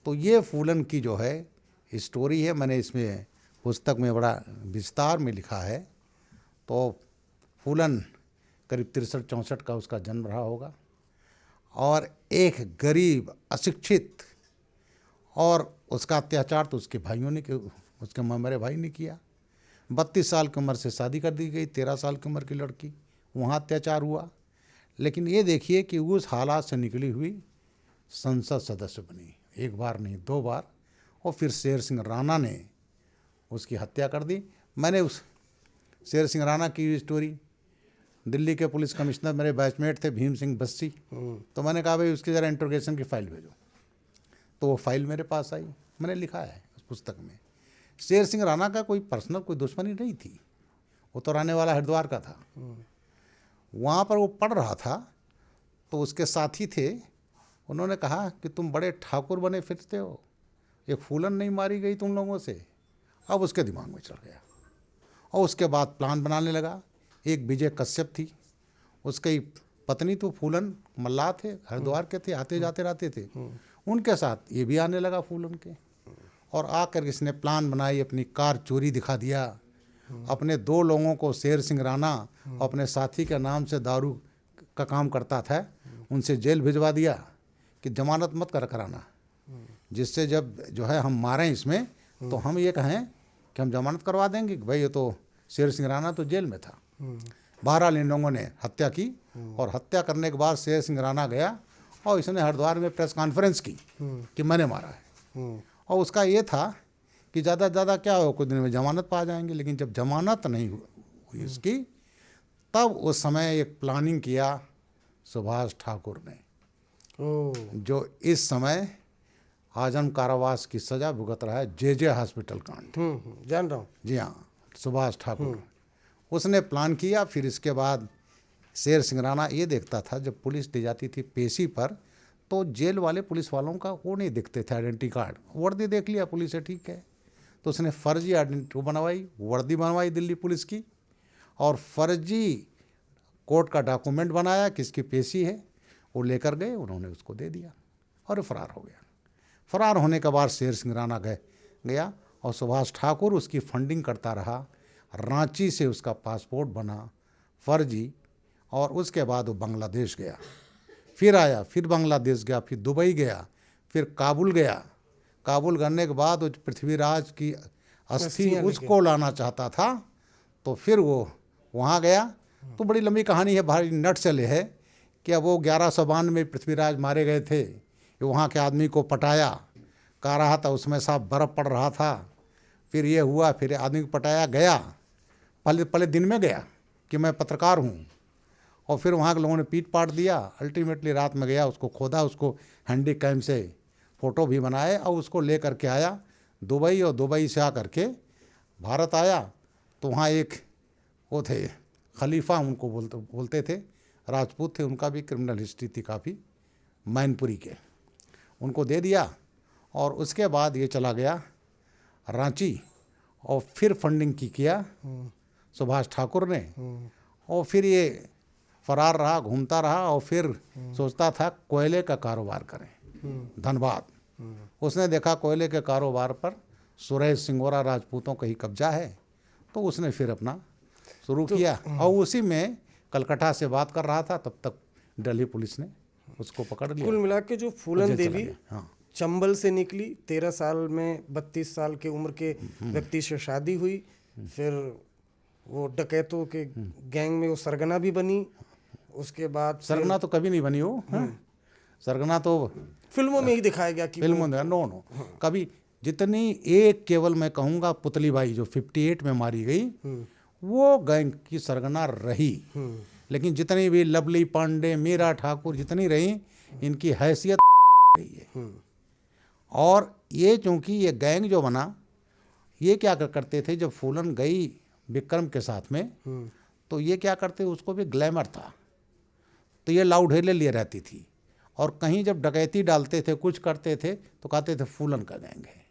Speaker 2: तो ये फूलन की जो है स्टोरी है, मैंने इसमें पुस्तक में बड़ा विस्तार में लिखा है। तो फूलन करीब 63-64 का उसका जन्म रहा होगा और एक गरीब अशिक्षित, और उसका अत्याचार तो उसके भाइयों ने, उसके ममेरे भाई ने किया। 32 साल की उम्र से शादी कर दी गई, 13 साल की उम्र की लड़की, वहाँ अत्याचार हुआ। लेकिन ये देखिए कि उस हालात से निकली हुई संसद सदस्य बनी, 1 बार नहीं 2 बार, और फिर शेर सिंह राणा ने उसकी हत्या कर दी। मैंने उस शेर सिंह राणा की स्टोरी, दिल्ली के पुलिस कमिश्नर मेरे बैचमेट थे भीम सिंह बस्सी, तो मैंने कहा भाई उसकी ज़रा इंट्रोगेशन की फ़ाइल भेजो, तो वो फाइल मेरे पास आई, मैंने लिखा है उस पुस्तक में। शेर सिंह राणा का कोई पर्सनल कोई दुश्मनी नहीं थी, वो तो रहने वाला हरिद्वार का था। वहाँ पर वो पढ़ रहा था, तो उसके साथी थे, उन्होंने कहा कि तुम बड़े ठाकुर बने फिरते हो, एक फूलन नहीं मारी गई तुम लोगों से। अब उसके दिमाग में चढ़ गया और उसके बाद प्लान बनाने लगा। एक विजय कश्यप थी, उसकी पत्नी तो फूलन मल्लाह थे, हरिद्वार के थे, आते जाते रहते थे, उनके साथ ये भी आने लगा फूलन के। और आकर इसने प्लान बनाई, अपनी कार चोरी दिखा दिया, अपने 2 लोगों को, शेर सिंह राणा अपने साथी के नाम से दारू का काम करता था, उनसे जेल भिजवा दिया कि जमानत मत कराना, जिससे जब जो है हम मारें इसमें तो हम ये कहें कि हम जमानत करवा देंगे कि भाई ये तो शेर सिंह राणा तो जेल में था। बहरहाल इन लोगों ने हत्या की, और हत्या करने के बाद शेर सिंह राणा गया और इसने हरिद्वार में प्रेस कॉन्फ्रेंस की कि मैंने मारा है। और उसका ये था कि ज़्यादा से ज़्यादा क्या हो, कुछ दिन में जमानत पा जाएंगे। लेकिन जब जमानत नहीं हुई उसकी, तब उस समय एक प्लानिंग किया सुभाष ठाकुर ने, जो इस समय आजम कारावास की सज़ा भुगत रहा है, जे हॉस्पिटल कांड।
Speaker 1: जान रहा हूँ।
Speaker 2: जी हाँ, सुभाष ठाकुर, उसने प्लान किया। फिर इसके बाद शेर सिंह राणा ये देखता था, जब पुलिस ले जाती थी पेशी पर, तो जेल वाले पुलिस वालों का वो नहीं दिखते थे आइडेंटिटी कार्ड, वर्दी देख लिया पुलिस से, ठीक है, तो उसने फर्जी आइडेंटिटी बनवाई, वर्दी बनवाई दिल्ली पुलिस की, और फर्जी कोर्ट का डॉक्यूमेंट बनाया किसकी पेशी है, वो लेकर गए, उन्होंने उसको दे दिया और फरार हो गया। फरार होने के बाद शेर सिंह राणा गया और सुभाष ठाकुर उसकी फंडिंग करता रहा। रांची से उसका पासपोर्ट बना फर्जी, और उसके बाद वो बांग्लादेश गया, फिर आया, फिर बांग्लादेश गया, फिर दुबई गया, फिर काबुल गया। काबुल करने के बाद वो पृथ्वीराज की अस्थि उसको लाना चाहता था, तो फिर वो वहाँ गया। तो बड़ी लंबी कहानी है, भारी नट चले है कि अब वो 1192 में पृथ्वीराज मारे गए थे, वहाँ के आदमी को पटाया, कह रहा था उसमें साहब बर्फ़ पड़ रहा था, फिर ये हुआ, फिर आदमी को पटाया, गया, पहले दिन में गया कि मैं पत्रकार हूँ, और फिर वहाँ के लोगों ने पीट पाट दिया। अल्टीमेटली रात में गया, उसको खोदा, उसको हैंडी कैम से फ़ोटो भी बनाए और उसको ले करके आया दुबई, और दुबई से आकर के भारत आया। तो वहाँ एक वो थे खलीफा, उनको बोलते थे, राजपूत थे, उनका भी क्रिमिनल हिस्ट्री थी काफ़ी, मैनपुरी के, उनको दे दिया। और उसके बाद ये चला गया रांची, और फिर फंडिंग किया सुभाष ठाकुर ने, और फिर ये फरार रहा, घूमता रहा, और फिर सोचता था कोयले का कारोबार करें, धनबाद। उसने देखा कोयले के कारोबार पर सुरेश सिंगोरा राजपूतों का ही कब्जा है, तो उसने फिर अपना शुरू किया, और उसी में कलकत्ता से बात कर रहा था, तब तक दिल्ली पुलिस ने उसको पकड़ लिया।
Speaker 1: कुल मिला के जो फूलन देवी चंबल से निकली, 13 साल में 32 साल की उम्र के व्यक्ति से शादी हुई, फिर वो डकैतों के गैंग में वो सरगना भी बनी। उसके बाद
Speaker 2: सरगना तो कभी नहीं बनी वो, सरगना तो
Speaker 1: फिल्मों में ही दिखाया गया कि
Speaker 2: फिल्मों में, नो कभी, जितनी एक केवल मैं कहूँगा पुतली बाई जो 58 में मारी गई, वो गैंग की सरगना रही। लेकिन जितनी भी लवली पांडे, मीरा ठाकुर जितनी रही, इनकी हैसियत रही है। और ये चूँकि ये गैंग जो बना, ये क्या करते थे, जब फूलन गई विक्रम के साथ में, तो ये क्या करते, उसको भी ग्लैमर था, तो ये लाउडहेले लिए रहती थी, और कहीं जब डकैती डालते थे, कुछ करते थे, तो कहते थे फूलन का गैंग है,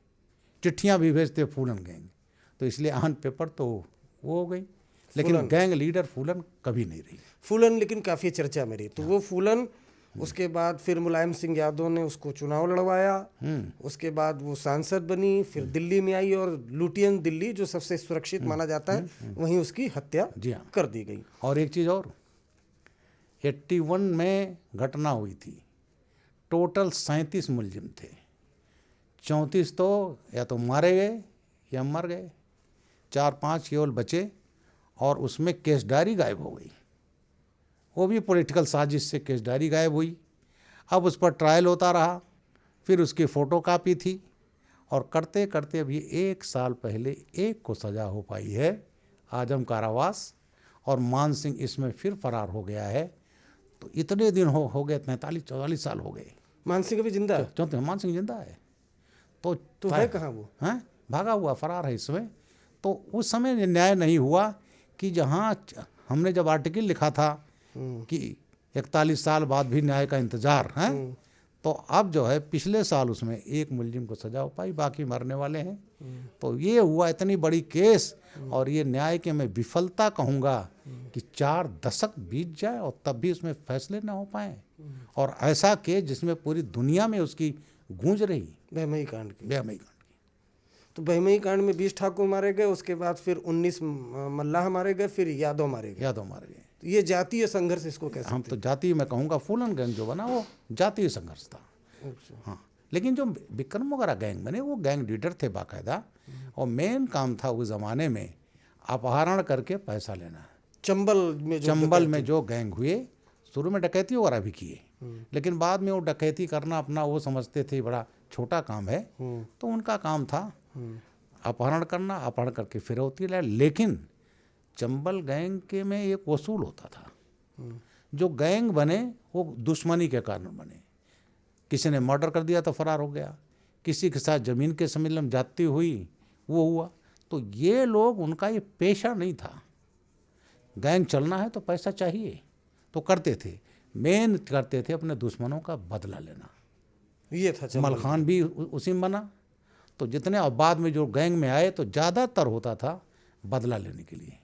Speaker 2: चिट्ठियाँ भी भेजते फूलन गैंग, तो इसलिए ऑन पेपर तो वो हो गई, लेकिन गैंग लीडर फूलन कभी नहीं रही।
Speaker 1: फूलन लेकिन काफ़ी चर्चा में रही, तो वो फूलन, उसके बाद फिर मुलायम सिंह यादव ने उसको चुनाव लड़वाया, उसके बाद वो सांसद बनी, फिर दिल्ली में आई, और लुटियन दिल्ली जो सबसे सुरक्षित माना जाता है, वहीं उसकी हत्या कर दी गई।
Speaker 2: और एक चीज़ और, 81 में घटना हुई थी, टोटल 37 मुलजिम थे, 34 तो या तो मारे गए या मर गए, 4-5 केवल बचे, और उसमें केस डायरी गायब हो गई, वो भी पॉलिटिकल साजिश से केस डायरी गायब हुई। अब उस पर ट्रायल होता रहा, फिर उसकी फ़ोटो कापी थी, और करते करते अभी 1 साल पहले एक को सज़ा हो पाई है, आजम कारावास, और मान सिंह इसमें फिर फरार हो गया है। तो इतने दिन हो गए, 43-44 साल हो गए।
Speaker 1: मान सिंह अभी जिंदा है?
Speaker 2: चौथे मान सिंह जिंदा है, तो
Speaker 1: है कहाँ वो?
Speaker 2: हैं, भागा हुआ, फरार है इसमें। तो उस समय न्याय नहीं हुआ कि जहाँ हमने जब आर्टिकल लिखा था कि 41 साल बाद भी न्याय का इंतजार है, तो अब जो है पिछले साल उसमें एक मुलजिम को सजा हो पाई, बाकी मरने वाले हैं। तो ये हुआ इतनी बड़ी केस, और ये न्याय के मैं विफलता कहूँगा कि 4 दशक बीत जाए और तब भी उसमें फैसले ना हो पाए। और ऐसा केस जिसमें पूरी दुनिया में उसकी गूंज रही,
Speaker 1: बहमई कांड की।
Speaker 2: बेहमई कांड की।
Speaker 1: तो बहमई कांड में 20 ठाकुर मारे गए, उसके बाद फिर 19 मल्लाह मारे गए, फिर यादव मारे गए।
Speaker 2: यादव मारे गए।
Speaker 1: तो ये जातीय संघर्ष इसको कैसे?
Speaker 2: हम तो जातीय, मैं कहूँगा फूलन गैंग जो बना वो जातीय संघर्ष था। हाँ, लेकिन जो विक्रम वगैरह गैंग बने वो गैंग लीडर थे बाकायदा, और मेन काम था उस ज़माने में अपहरण करके पैसा लेना। चंबल में जो गैंग हुए, शुरू में डकैती वगैरह भी किए, लेकिन बाद में वो डकैती करना अपना वो समझते थे बड़ा छोटा काम है, तो उनका काम था अपहरण करना, अपहरण करके फिरौती ले। लेकिन चंबल गैंग के में एक वसूल होता था। जो गैंग बने वो दुश्मनी के कारण बने। किसी ने मर्डर कर दिया तो फरार हो गया, किसी के साथ ज़मीन के संबंध में जाती हुई वो हुआ। तो ये लोग, उनका ये पेशा नहीं था। गैंग चलना है तो पैसा चाहिए, तो करते थे। मेन करते थे अपने दुश्मनों का बदला लेना।
Speaker 1: ये था
Speaker 2: मलखान भी उसी में बना। तो जितने, और बाद में जो गैंग में आए तो ज़्यादातर होता था बदला लेने के लिए।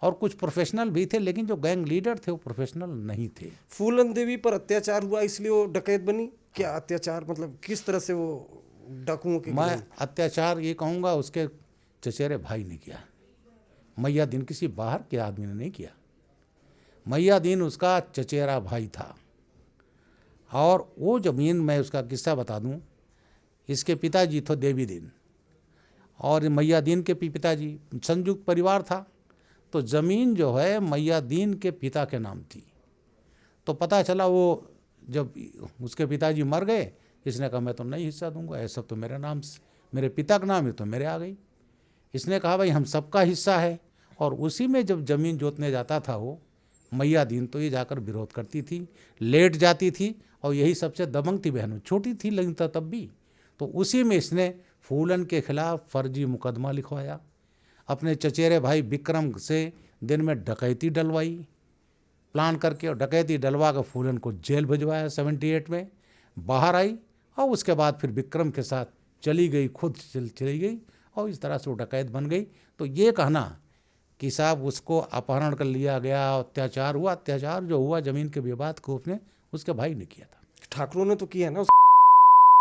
Speaker 2: और कुछ प्रोफेशनल भी थे, लेकिन जो गैंग लीडर थे वो प्रोफेशनल नहीं थे।
Speaker 1: फूलन देवी पर अत्याचार हुआ इसलिए वो डकैत बनी? क्या अत्याचार मतलब किस तरह से वो डाकुओं के?
Speaker 2: मैं अत्याचार ये कहूँगा उसके चचेरे भाई ने किया। मैयादीन किसी बाहर के आदमी ने नहीं किया। मैयादीन उसका चचेरा भाई था। और वो ज़मीन, मैं उसका किस्सा बता दूं, इसके पिताजी थे देवीदीन और मैयादीन के पिताजी, संयुक्त परिवार था। तो ज़मीन जो है मैयादीन के पिता के नाम थी। तो पता चला वो जब उसके पिताजी मर गए, इसने कहा मैं तो नहीं हिस्सा दूंगा, ऐसा तो मेरे नाम से, मेरे पिता का नाम है तो मेरे आ गई। इसने कहा भाई हम सबका हिस्सा है। और उसी में जब ज़मीन जोतने जाता था वो मैयादीन, तो ये जाकर विरोध करती थी, लेट जाती थी। और यही सबसे दबंग थी बहन, छोटी थी लेकिन तब भी। तो उसी में इसने फूलन के खिलाफ फर्जी मुकदमा लिखवाया। अपने चचेरे भाई विक्रम से दिन में डकैती डलवाई प्लान करके, और डकैती डलवा कर फूलन को जेल भिजवाया। 78 में बाहर आई, और उसके बाद फिर विक्रम के साथ चली गई, खुद चली गई, और इस तरह से वो डकैत बन गई। तो ये कहना कि साहब उसको अपहरण कर लिया गया, अत्याचार हुआ, अत्याचार जो हुआ ज़मीन के विवाद को उसने, उसके भाई ने किया था।
Speaker 1: ठाकुरों ने तो किया ना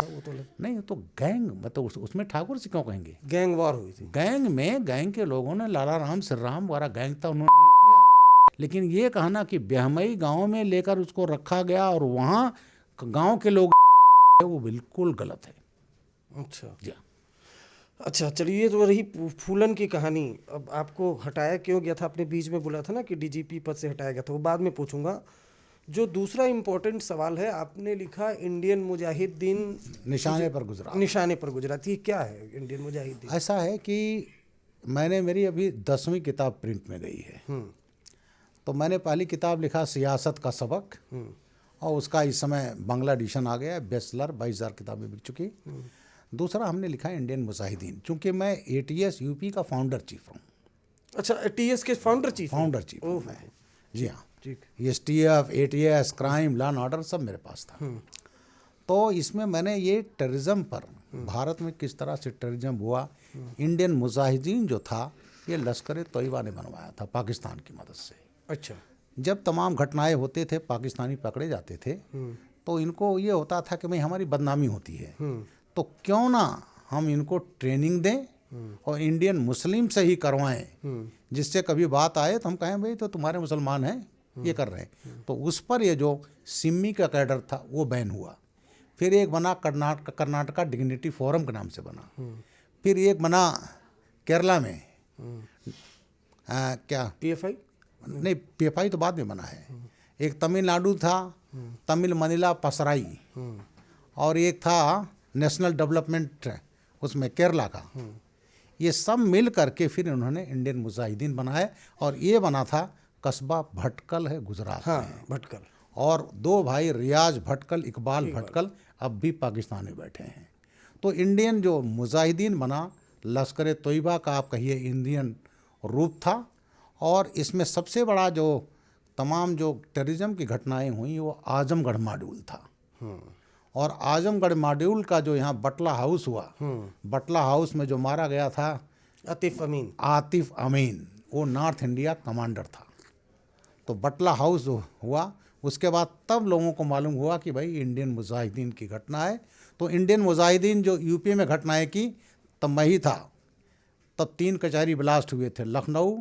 Speaker 1: वो तो
Speaker 2: नहीं, तो गैंग मतलब उसमें ठाकुर से क्यों कहेंगे?
Speaker 1: गैंग वॉर हुई थी।
Speaker 2: गैंग में गैंग के लोगों ने, लाला राम श्री राम वाला गैंग था, उन्होंने किया। लेकिन ये कहना कि बेहमई गांव में लेकर उसको रखा गया और वहाँ गांव के लोग, वो बिल्कुल गलत है।
Speaker 1: अच्छा
Speaker 2: जी,
Speaker 1: अच्छा, चलिए, तो रही फूलन की कहानी। अब आपको हटाया क्यों गया था? आपने बीच में बोला था ना कि डीजीपी पद से हटाया गया था, वो बाद में पूछूंगा। जो दूसरा इम्पोर्टेंट सवाल है, आपने लिखा इंडियन मुजाहिदीन
Speaker 2: निशाने पर गुजरा।
Speaker 1: निशाने पर गुजरा थी। क्या है इंडियन मुजाहिदीन?
Speaker 2: ऐसा है कि मैंने, मेरी अभी 10वीं किताब प्रिंट में गई है। तो मैंने पहली किताब लिखा सियासत का सबक, और उसका इस समय बांग्ला एडिशन आ गया, बेस्टसेलर, 22,000 किताबें बिक चुकी। दूसरा हमने लिखा है इंडियन मुजाहिदीन, चूँकि मैं ATS यूपी का फाउंडर चीफ हूँ।
Speaker 1: अच्छा, ATS के फाउंडर चीफ
Speaker 2: हूँ मैं। जी हाँ,
Speaker 1: ठीक।
Speaker 2: STF, ATS, crime, law and order सब मेरे पास था। तो इसमें मैंने ये टेररिज्म पर, भारत में किस तरह से टेररिज्म हुआ, इंडियन मुजाहिदीन जो था ये लश्कर तोयबा ने बनवाया था पाकिस्तान की मदद से।
Speaker 1: अच्छा।
Speaker 2: जब तमाम घटनाएं होते थे, पाकिस्तानी पकड़े जाते थे, तो इनको ये होता था कि भाई हमारी बदनामी होती है, तो क्यों ना हम इनको ट्रेनिंग दें और इंडियन मुस्लिम से ही करवाएं, जिससे कभी बात आए तो हम कहें भाई तो तुम्हारे मुसलमान हैं, ये कर रहे हैं। तो उस पर ये जो सिम्मी का कैडर था वो बैन हुआ। फिर एक बना कर्नाटका डिग्निटी फोरम के नाम से बना। फिर एक बना केरला में, क्या
Speaker 1: PFI?
Speaker 2: नहीं, PFI तो बाद में बना है। एक तमिलनाडु था, तमिल मनीला पसराई, और एक था नेशनल डेवलपमेंट, उसमें केरला का। ये सब मिल करके फिर उन्होंने इंडियन मुजाहिदीन बनाए, और ये बना था कस्बा भटकल है गुजरात में।
Speaker 1: भटकल।
Speaker 2: और 2 भाई रियाज भटकल, इकबाल भटकल अब भी पाकिस्तान में बैठे हैं। तो इंडियन जो मुजाहिदीन बना, लश्कर तोयबा का आप कहिए इंडियन रूप था, और इसमें सबसे बड़ा जो तमाम जो टेररिज्म की घटनाएं हुई वो आजमगढ़ मॉड्यूल था। और आजमगढ़ मॉड्यूल का जो यहाँ बटला हाउस हुआ, बटला हाउस में जो मारा गया था आतिफ अमीन, वो नॉर्थ इंडिया कमांडर था। तो बटला हाउस हुआ, उसके बाद तब लोगों को मालूम हुआ कि भाई इंडियन मुजाहिदीन की घटना है। तो इंडियन मुजाहिदीन जो यूपी में घटनाएं की तब मैं ही था। तब 3 कचहरी ब्लास्ट हुए थे, लखनऊ,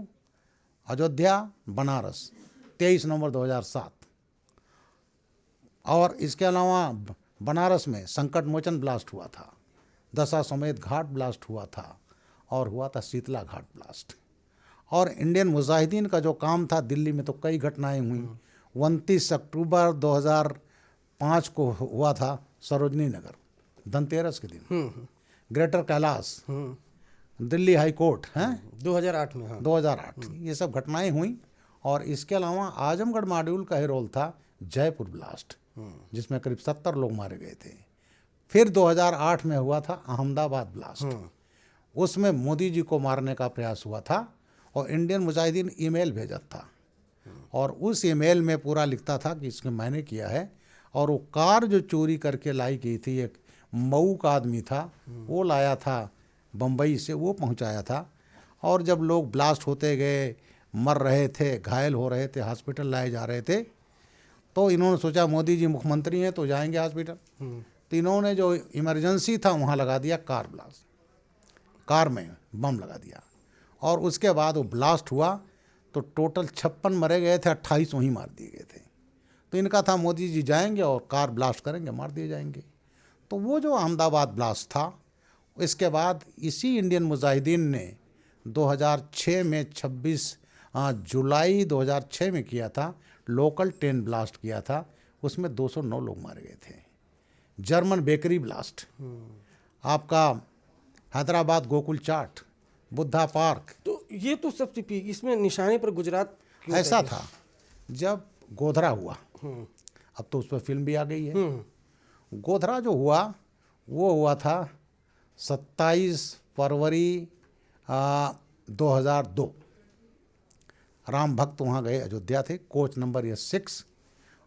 Speaker 2: अयोध्या, बनारस, 23 नवंबर 2007। और इसके अलावा बनारस में संकट मोचन ब्लास्ट हुआ था, दशा समेत घाट ब्लास्ट हुआ था, और हुआ था शीतला घाट ब्लास्ट। और इंडियन मुजाहिदीन का जो काम था, दिल्ली में तो कई घटनाएं हुई। 29 अक्टूबर 2005 को हुआ था सरोजनी नगर, धनतेरस के दिन, greater Kailash, Delhi high court हैं
Speaker 1: 2008 में।
Speaker 2: 2008 ये सब घटनाएं हुई। और इसके अलावा आजमगढ़ मॉड्यूल का ही रोल था जयपुर ब्लास्ट, जिसमें करीब 70 लोग मारे गए थे। फिर 2008 में हुआ था अहमदाबाद ब्लास्ट, उसमें मोदी जी को मारने का प्रयास हुआ था और इंडियन मुजाहिदीन ईमेल भेजा था, और उस ईमेल में पूरा लिखता था कि इसने मैंने किया है। और वो कार जो चोरी करके लाई गई थी, एक मऊ का आदमी था, वो लाया था बम्बई से, वो पहुंचाया था। और जब लोग ब्लास्ट होते गए, मर रहे थे, घायल हो रहे थे, हॉस्पिटल लाए जा रहे थे, तो इन्होंने सोचा मोदी जी मुख्यमंत्री हैं तो जाएंगे हॉस्पिटल। तो इन्होंने जो इमरजेंसी था वहाँ लगा दिया कार ब्लास्ट, कार में बम लगा दिया। और उसके बाद वो ब्लास्ट हुआ तो टोटल 56 मरे गए थे, 28 वहीं मार दिए गए थे। तो इनका था मोदी जी जाएंगे और कार ब्लास्ट करेंगे, मार दिए जाएंगे। तो वो जो अहमदाबाद ब्लास्ट था, इसके बाद इसी इंडियन मुजाहिदीन ने 2006 में 26 जुलाई 2006 में किया था, लोकल ट्रेन ब्लास्ट किया था, उसमें 209 लोग मारे गए थे। जर्मन बेकरी ब्लास्ट, आपका हैदराबाद गोकुल चाट, बुद्धा पार्क।
Speaker 1: तो ये तो सब इसमें निशाने पर गुजरात क्यों
Speaker 2: ऐसा था जब गोधरा हुआ, अब तो उस पर फिल्म भी आ गई है। गोधरा जो हुआ वो हुआ था 27 फरवरी 2002। राम भक्त वहाँ गए, अयोध्या थे, कोच नंबर 6,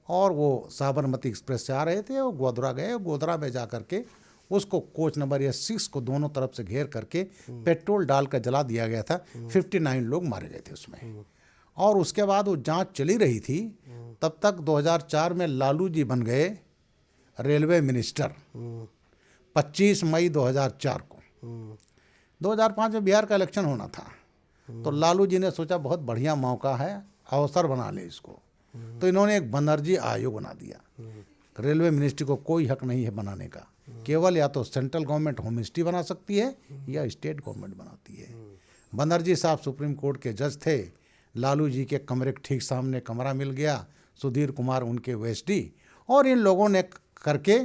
Speaker 2: और वो साबरमती एक्सप्रेस से आ रहे थे और गोधरा गए। गोधरा में जा करके उसको कोच नंबर 6 को दोनों तरफ से घेर करके पेट्रोल डालकर जला दिया गया था। 59 लोग मारे गए थे उसमें। और उसके बाद वो जांच चली रही थी, तब तक 2004 में लालू जी बन गए रेलवे मिनिस्टर, 25 मई 2004 को। 2005 में बिहार का इलेक्शन होना था, तो लालू जी ने सोचा बहुत बढ़िया मौका है, अवसर बना ले इसको। तो इन्होंने एक बनर्जी आयोग बना दिया। रेलवे मिनिस्ट्री को कोई हक नहीं है बनाने का, केवल या तो सेंट्रल गवर्नमेंट होम मिनिस्ट्री बना सकती है या स्टेट गवर्नमेंट बनाती है। बनर्जी साहब सुप्रीम कोर्ट के जज थे। लालू जी के कमरे के ठीक सामने कमरा मिल गया, सुधीर कुमार उनके वेस्टी, और इन लोगों ने करके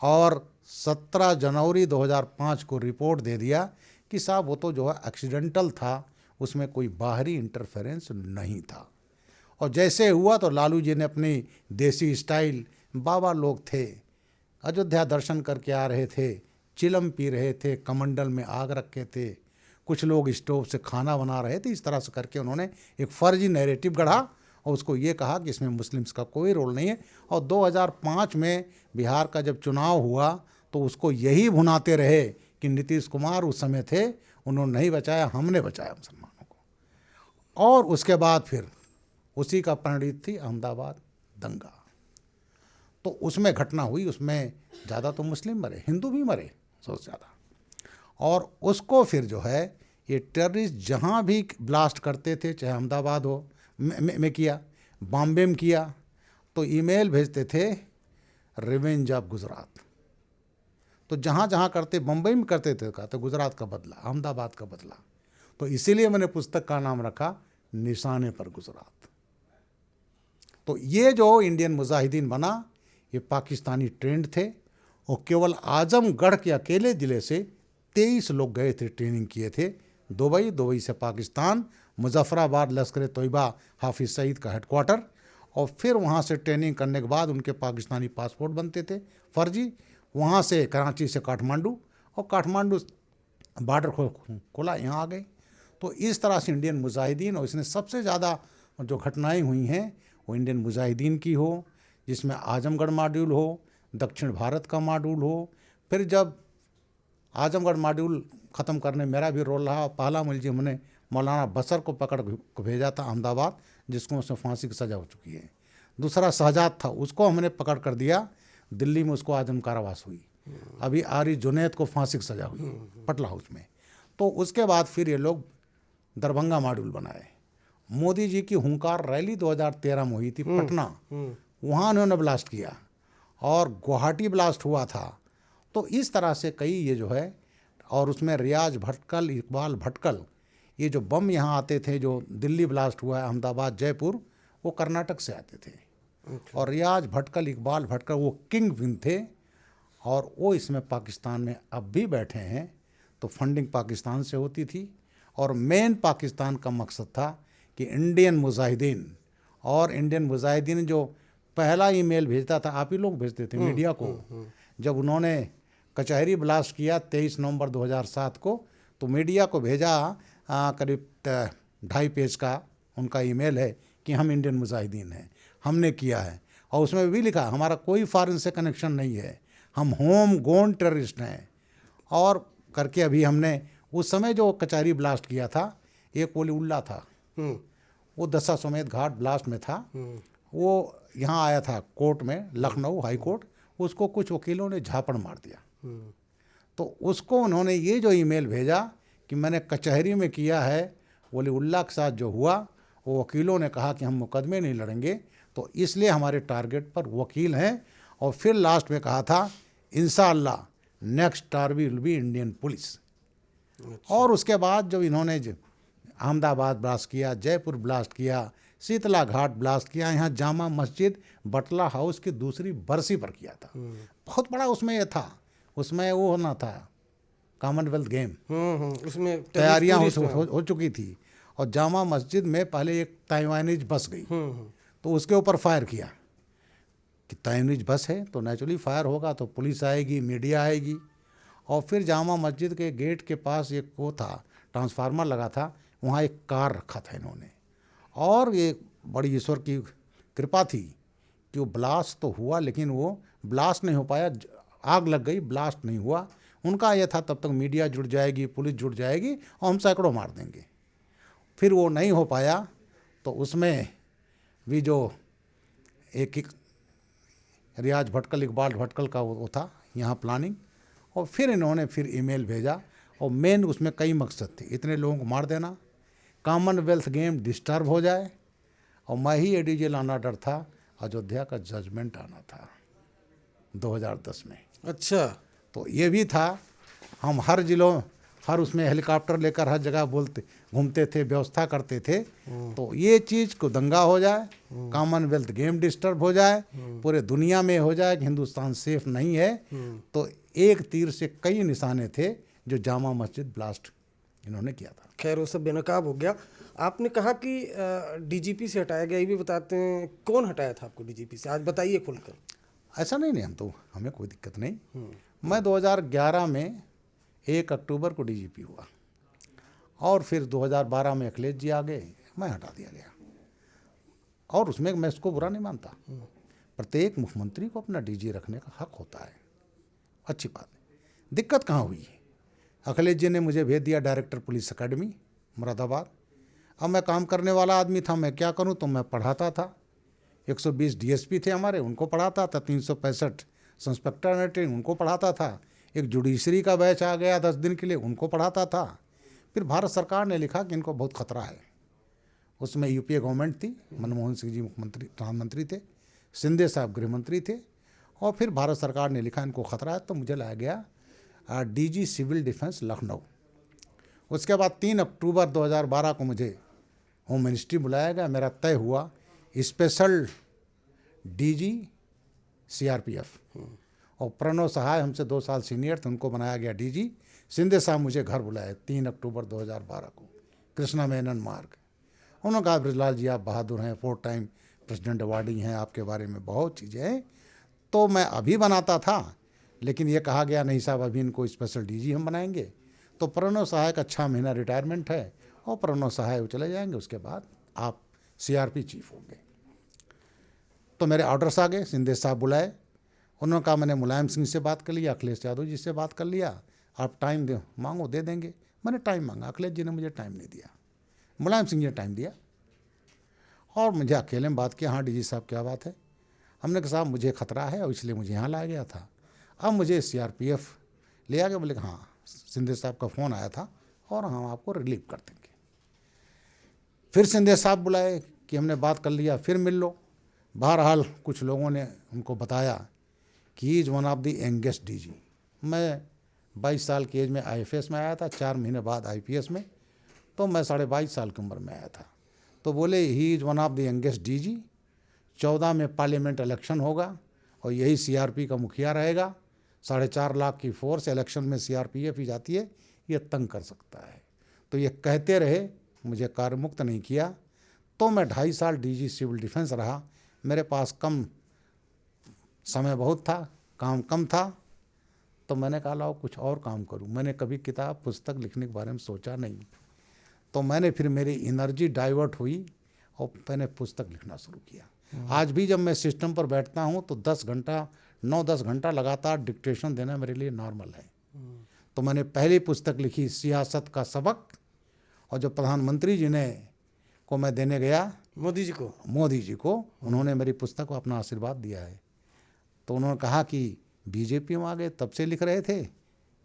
Speaker 2: और 17 जनवरी 2005 को रिपोर्ट दे दिया कि साहब वो तो जो है एक्सीडेंटल था, उसमें कोई बाहरी इंटरफेरेंस नहीं था। और जैसे हुआ तो लालू जी ने अपनी देसी स्टाइल, बाबा लोग थे, अयोध्या दर्शन करके आ रहे थे, चिलम पी रहे थे, कमंडल में आग रखे थे, कुछ लोग स्टोव से खाना बना रहे थे। इस तरह से करके उन्होंने एक फर्जी नैरेटिव गढ़ा और उसको ये कहा कि इसमें मुस्लिम्स का कोई रोल नहीं है। और 2005 में बिहार का जब चुनाव हुआ तो उसको यही भुनाते रहे कि नीतीश कुमार उस समय थे, उन्होंने नहीं बचाया, हमने बचाया मुसलमानों को। और उसके बाद फिर उसी का परिणत थी अहमदाबाद दंगा। तो उसमें घटना हुई, उसमें ज़्यादा तो मुस्लिम मरे, हिंदू भी मरे सबसे ज़्यादा। और उसको फिर जो है ये टेररिस्ट जहाँ भी ब्लास्ट करते थे, चाहे अहमदाबाद हो में किया, बॉम्बे में किया, तो ईमेल भेजते थे रिवेंज ऑफ गुजरात। तो जहाँ जहाँ करते, बम्बई में करते थे कहते गुजरात का बदला, अहमदाबाद का बदला। तो इसीलिए मैंने पुस्तक का नाम रखा निशाने पर गुजरात। तो ये जो इंडियन मुजाहिदीन बना, ये पाकिस्तानी ट्रेंड थे, और केवल आजमगढ़ के अकेले ज़िले से 23 लोग गए थे, ट्रेनिंग किए थे। दुबई से पाकिस्तान, मुजफ्फराबाद लश्कर तोयबा हाफिज़ सईद का हेडक्वार्टर, और फिर वहाँ से ट्रेनिंग करने के बाद उनके पाकिस्तानी पासपोर्ट बनते थे फर्जी। वहाँ से कराची से काठमांडू, और काठमांडू बॉर्डर खोला, यहाँ आ गए। तो इस तरह से इंडियन मुजाहिदीन, और इसने सबसे ज़्यादा जो घटनाएं हुई हैं वो इंडियन मुजाहिदीन की हो, जिसमें आजमगढ़ मॉड्यूल हो, दक्षिण भारत का मॉड्यूल हो। फिर जब आजमगढ़ मॉड्यूल ख़त्म करने मेरा भी रोल रहा, पहला मुलजिम हमने मौलाना बसर को पकड़ को भेजा था अहमदाबाद, जिसको उसमें फांसी की सज़ा हो चुकी है। दूसरा शहजाद था, उसको हमने पकड़ कर दिया दिल्ली में, उसको आजम कारावास हुई। अभी आरी जुनैद को फांसी की सज़ा हुई पटला हाउस में। तो उसके बाद फिर ये लोग दरभंगा मॉड्यूल बनाए। मोदी जी की हुंकार रैली 2013 में हुई थी पटना, वहाँ उन्होंने ब्लास्ट किया, और गुवाहाटी ब्लास्ट हुआ था। तो इस तरह से कई ये जो है, और उसमें रियाज भटकल, इकबाल भटकल, ये जो बम यहाँ आते थे, जो दिल्ली ब्लास्ट हुआ है अहमदाबाद जयपुर, वो कर्नाटक से आते थे। और रियाज भटकल, इकबाल भटकल वो किंग पिन थे, और वो इसमें पाकिस्तान में अब भी बैठे हैं। तो फंडिंग पाकिस्तान से होती थी, और मेन पाकिस्तान का मकसद था कि इंडियन मुजाहिदीन, और इंडियन मुजाहिदीन जो पहला ईमेल भेजता था, आप ही लोग भेजते थे मीडिया को। जब उन्होंने कचहरी ब्लास्ट किया 23 नवंबर 2007 को, तो मीडिया को भेजा करीब 2.5 पेज का उनका ईमेल है कि हम इंडियन मुजाहिदीन हैं, हमने किया है। और उसमें भी लिखा हमारा कोई फॉरेन से कनेक्शन नहीं है, हम होम गोन टेररिस्ट हैं। और करके अभी हमने उस समय जो कचहरी ब्लास्ट किया था, एक वली उल्ला था, वो दशा समेत घाट ब्लास्ट में था। वो यहाँ आया था कोर्ट में, लखनऊ हाई कोर्ट, उसको कुछ वकीलों ने झापड़ मार दिया। तो उसको उन्होंने ये जो ईमेल भेजा कि मैंने कचहरी में किया है, वली उल्ला के साथ जो हुआ, वो वकीलों ने कहा कि हम मुकदमे नहीं लड़ेंगे, तो इसलिए हमारे टारगेट पर वकील हैं। और फिर लास्ट में कहा था इंशाअल्लाह next target will be Indian police. और उसके बाद जब इन्होंने अहमदाबाद ब्लास्ट किया, जयपुर ब्लास्ट किया, शीतला घाट ब्लास्ट किया, यहाँ जामा मस्जिद बटला हाउस की दूसरी बरसी पर किया था। बहुत बड़ा उसमें ये था, उसमें वो होना था कॉमनवेल्थ गेम,
Speaker 1: उसमें
Speaker 2: तैयारियां हो चुकी थी। और जामा मस्जिद में पहले एक ताइवानीज बस गई, तो उसके ऊपर फायर किया कि ताइवानीज बस है तो नेचुरली फायर होगा, तो पुलिस आएगी, मीडिया आएगी। और फिर जामा मस्जिद के गेट के पास एक वो था, ट्रांसफार्मर लगा था, वहाँ एक कार रखा था इन्होंने। और ये बड़ी ईश्वर की कृपा थी कि वो ब्लास्ट तो हुआ, लेकिन वो ब्लास्ट नहीं हो पाया, आग लग गई, ब्लास्ट नहीं हुआ। उनका यह था तब तक मीडिया जुड़ जाएगी, पुलिस जुड़ जाएगी और हम सैकड़ों मार देंगे। फिर वो नहीं हो पाया, तो उसमें भी जो एक रियाज भटकल, इकबाल भटकल का वो था यहाँ प्लानिंग। और फिर इन्होंने फिर ईमेल भेजा, और मेन उसमें कई मकसद थे, इतने लोगों को मार देना, कॉमनवेल्थ गेम डिस्टर्ब हो जाए, और मैं ही एडीजे लाना डर था, अयोध्या का जजमेंट आना था 2010 में।
Speaker 1: अच्छा,
Speaker 2: तो ये भी था। हम हर जिलों, हर उसमें हेलीकॉप्टर लेकर हर जगह घूमते थे, व्यवस्था करते थे। तो ये चीज़ को दंगा हो जाए, कॉमनवेल्थ गेम डिस्टर्ब हो जाए, पूरे दुनिया में हो जाए कि हिंदुस्तान सेफ नहीं है। तो एक तीर से कई निशाने थे, जो जामा मस्जिद ब्लास्ट इन्होंने किया था।
Speaker 1: खैर वो सब बेनकाब हो गया। आपने कहा कि डीजीपी से हटाया गया, ये भी बताते हैं कौन हटाया था आपको डीजीपी से, आज बताइए खुलकर।
Speaker 2: ऐसा नहीं, हम तो, हमें कोई दिक्कत नहीं। मैं 2011 में 1 अक्टूबर को डीजीपी हुआ, और फिर 2012 में अखिलेश जी आ गए, मैं हटा दिया गया। और उसमें मैं इसको बुरा नहीं मानता, प्रत्येक मुख्यमंत्री को अपना डीजी रखने का हक होता है, अच्छी बात है। दिक्कत कहाँ हुई है, अखिलेश जी ने मुझे भेज दिया डायरेक्टर पुलिस अकेडमी मुरादाबाद। अब मैं काम करने वाला आदमी था, मैं क्या करूं, तो मैं पढ़ाता था। 120 डीएसपी थे हमारे, उनको पढ़ाता था। 365 इंस्पेक्टर ट्रेनिंग, उनको पढ़ाता था। एक जुडिशरी का बैच आ गया 10 दिन के लिए, उनको पढ़ाता था। फिर भारत सरकार ने लिखा कि इनको बहुत खतरा है। उसमें यूपीए गवर्नमेंट थी, मनमोहन सिंह जी मुख्यमंत्री प्रधानमंत्री थे, शिंदे साहब गृह मंत्री थे। और फिर भारत सरकार ने लिखा इनको खतरा है, तो मुझे लाया गया डीजी सिविल डिफेंस लखनऊ। उसके बाद 3 अक्टूबर 2012 को मुझे होम मिनिस्ट्री बुलाया गया। मेरा तय हुआ स्पेशल डीजी सीआरपीएफ, और प्रणव सहाय हमसे 2 साल सीनियर थे, उनको बनाया गया डीजी। शिंदे साहब मुझे घर बुलाए 3 अक्टूबर 2012 को, कृष्णा मेनन मार्ग। उन्होंने कहा ब्रजलाल जी आप बहादुर हैं, 4 टाइम प्रेसिडेंट अवार्डी हैं, आपके बारे में बहुत चीज़ें हैं। तो मैं अभी बनाता था, लेकिन ये कहा गया नहीं साहब अभी इनको स्पेशल डीजी हम बनाएंगे। तो प्रणव सहाय का 6 महीना रिटायरमेंट है, और प्रणव सहाय वो चले जाएंगे, उसके बाद आप CRP चीफ होंगे। तो मेरे ऑर्डर्स आ गए, सिंधे साहब बुलाए, उन्होंने कहा मैंने मुलायम सिंह से बात कर लिया, अखिलेश यादव जी से बात कर लिया, आप टाइम दे मांगो दे देंगे। मैंने टाइम मांगा, अखिलेश जी ने मुझे टाइम नहीं दिया, मुलायम सिंह जी ने टाइम दिया और मुझे अकेले में बात किया। हाँ DG साहब क्या बात है? हमने कहा साहब मुझे खतरा है और इसलिए मुझे यहाँ लाया गया था, अब मुझे CRPF ले आ गया। बोले हाँ सिंधे साहब का फ़ोन आया था और हम आपको रिलीव कर देंगे। फिर सिंधे साहब बुलाए कि हमने बात कर लिया, फिर मिल लो। बहरहाल कुछ लोगों ने उनको बताया कि he is one of the youngest DG। मैं 22 साल की एज में IFS में आया था, 4 महीने बाद IPS में, तो मैं 22.5 साल की उम्र में आया था। तो बोले he is one of the youngest DG, 14 में पार्लियामेंट इलेक्शन होगा और यही CRP का मुखिया रहेगा, 4.5 लाख की फोर्स इलेक्शन में CRPF ही जाती है, ये तंग कर सकता है। तो ये कहते रहे, मुझे कार्यमुक्त नहीं किया। तो मैं 2.5 साल DG सिविल डिफेंस रहा। मेरे पास कम समय बहुत था, काम कम था, तो मैंने कहा लाओ कुछ और काम करूं। मैंने कभी किताब पुस्तक लिखने के बारे में सोचा नहीं, तो मैंने फिर मेरी एनर्जी डाइवर्ट हुई और मैंने पुस्तक लिखना शुरू किया। आज भी जब मैं सिस्टम पर बैठता हूं तो 9-10 घंटा लगातार डिक्टेशन देना मेरे लिए नॉर्मल है। तो मैंने पहली पुस्तक लिखी सियासत का सबक, और जो प्रधानमंत्री जी ने को मैं देने गया, मोदी जी को उन्होंने मेरी पुस्तक को अपना आशीर्वाद दिया है। तो उन्होंने कहा कि BJP में आ गए तब से लिख रहे थे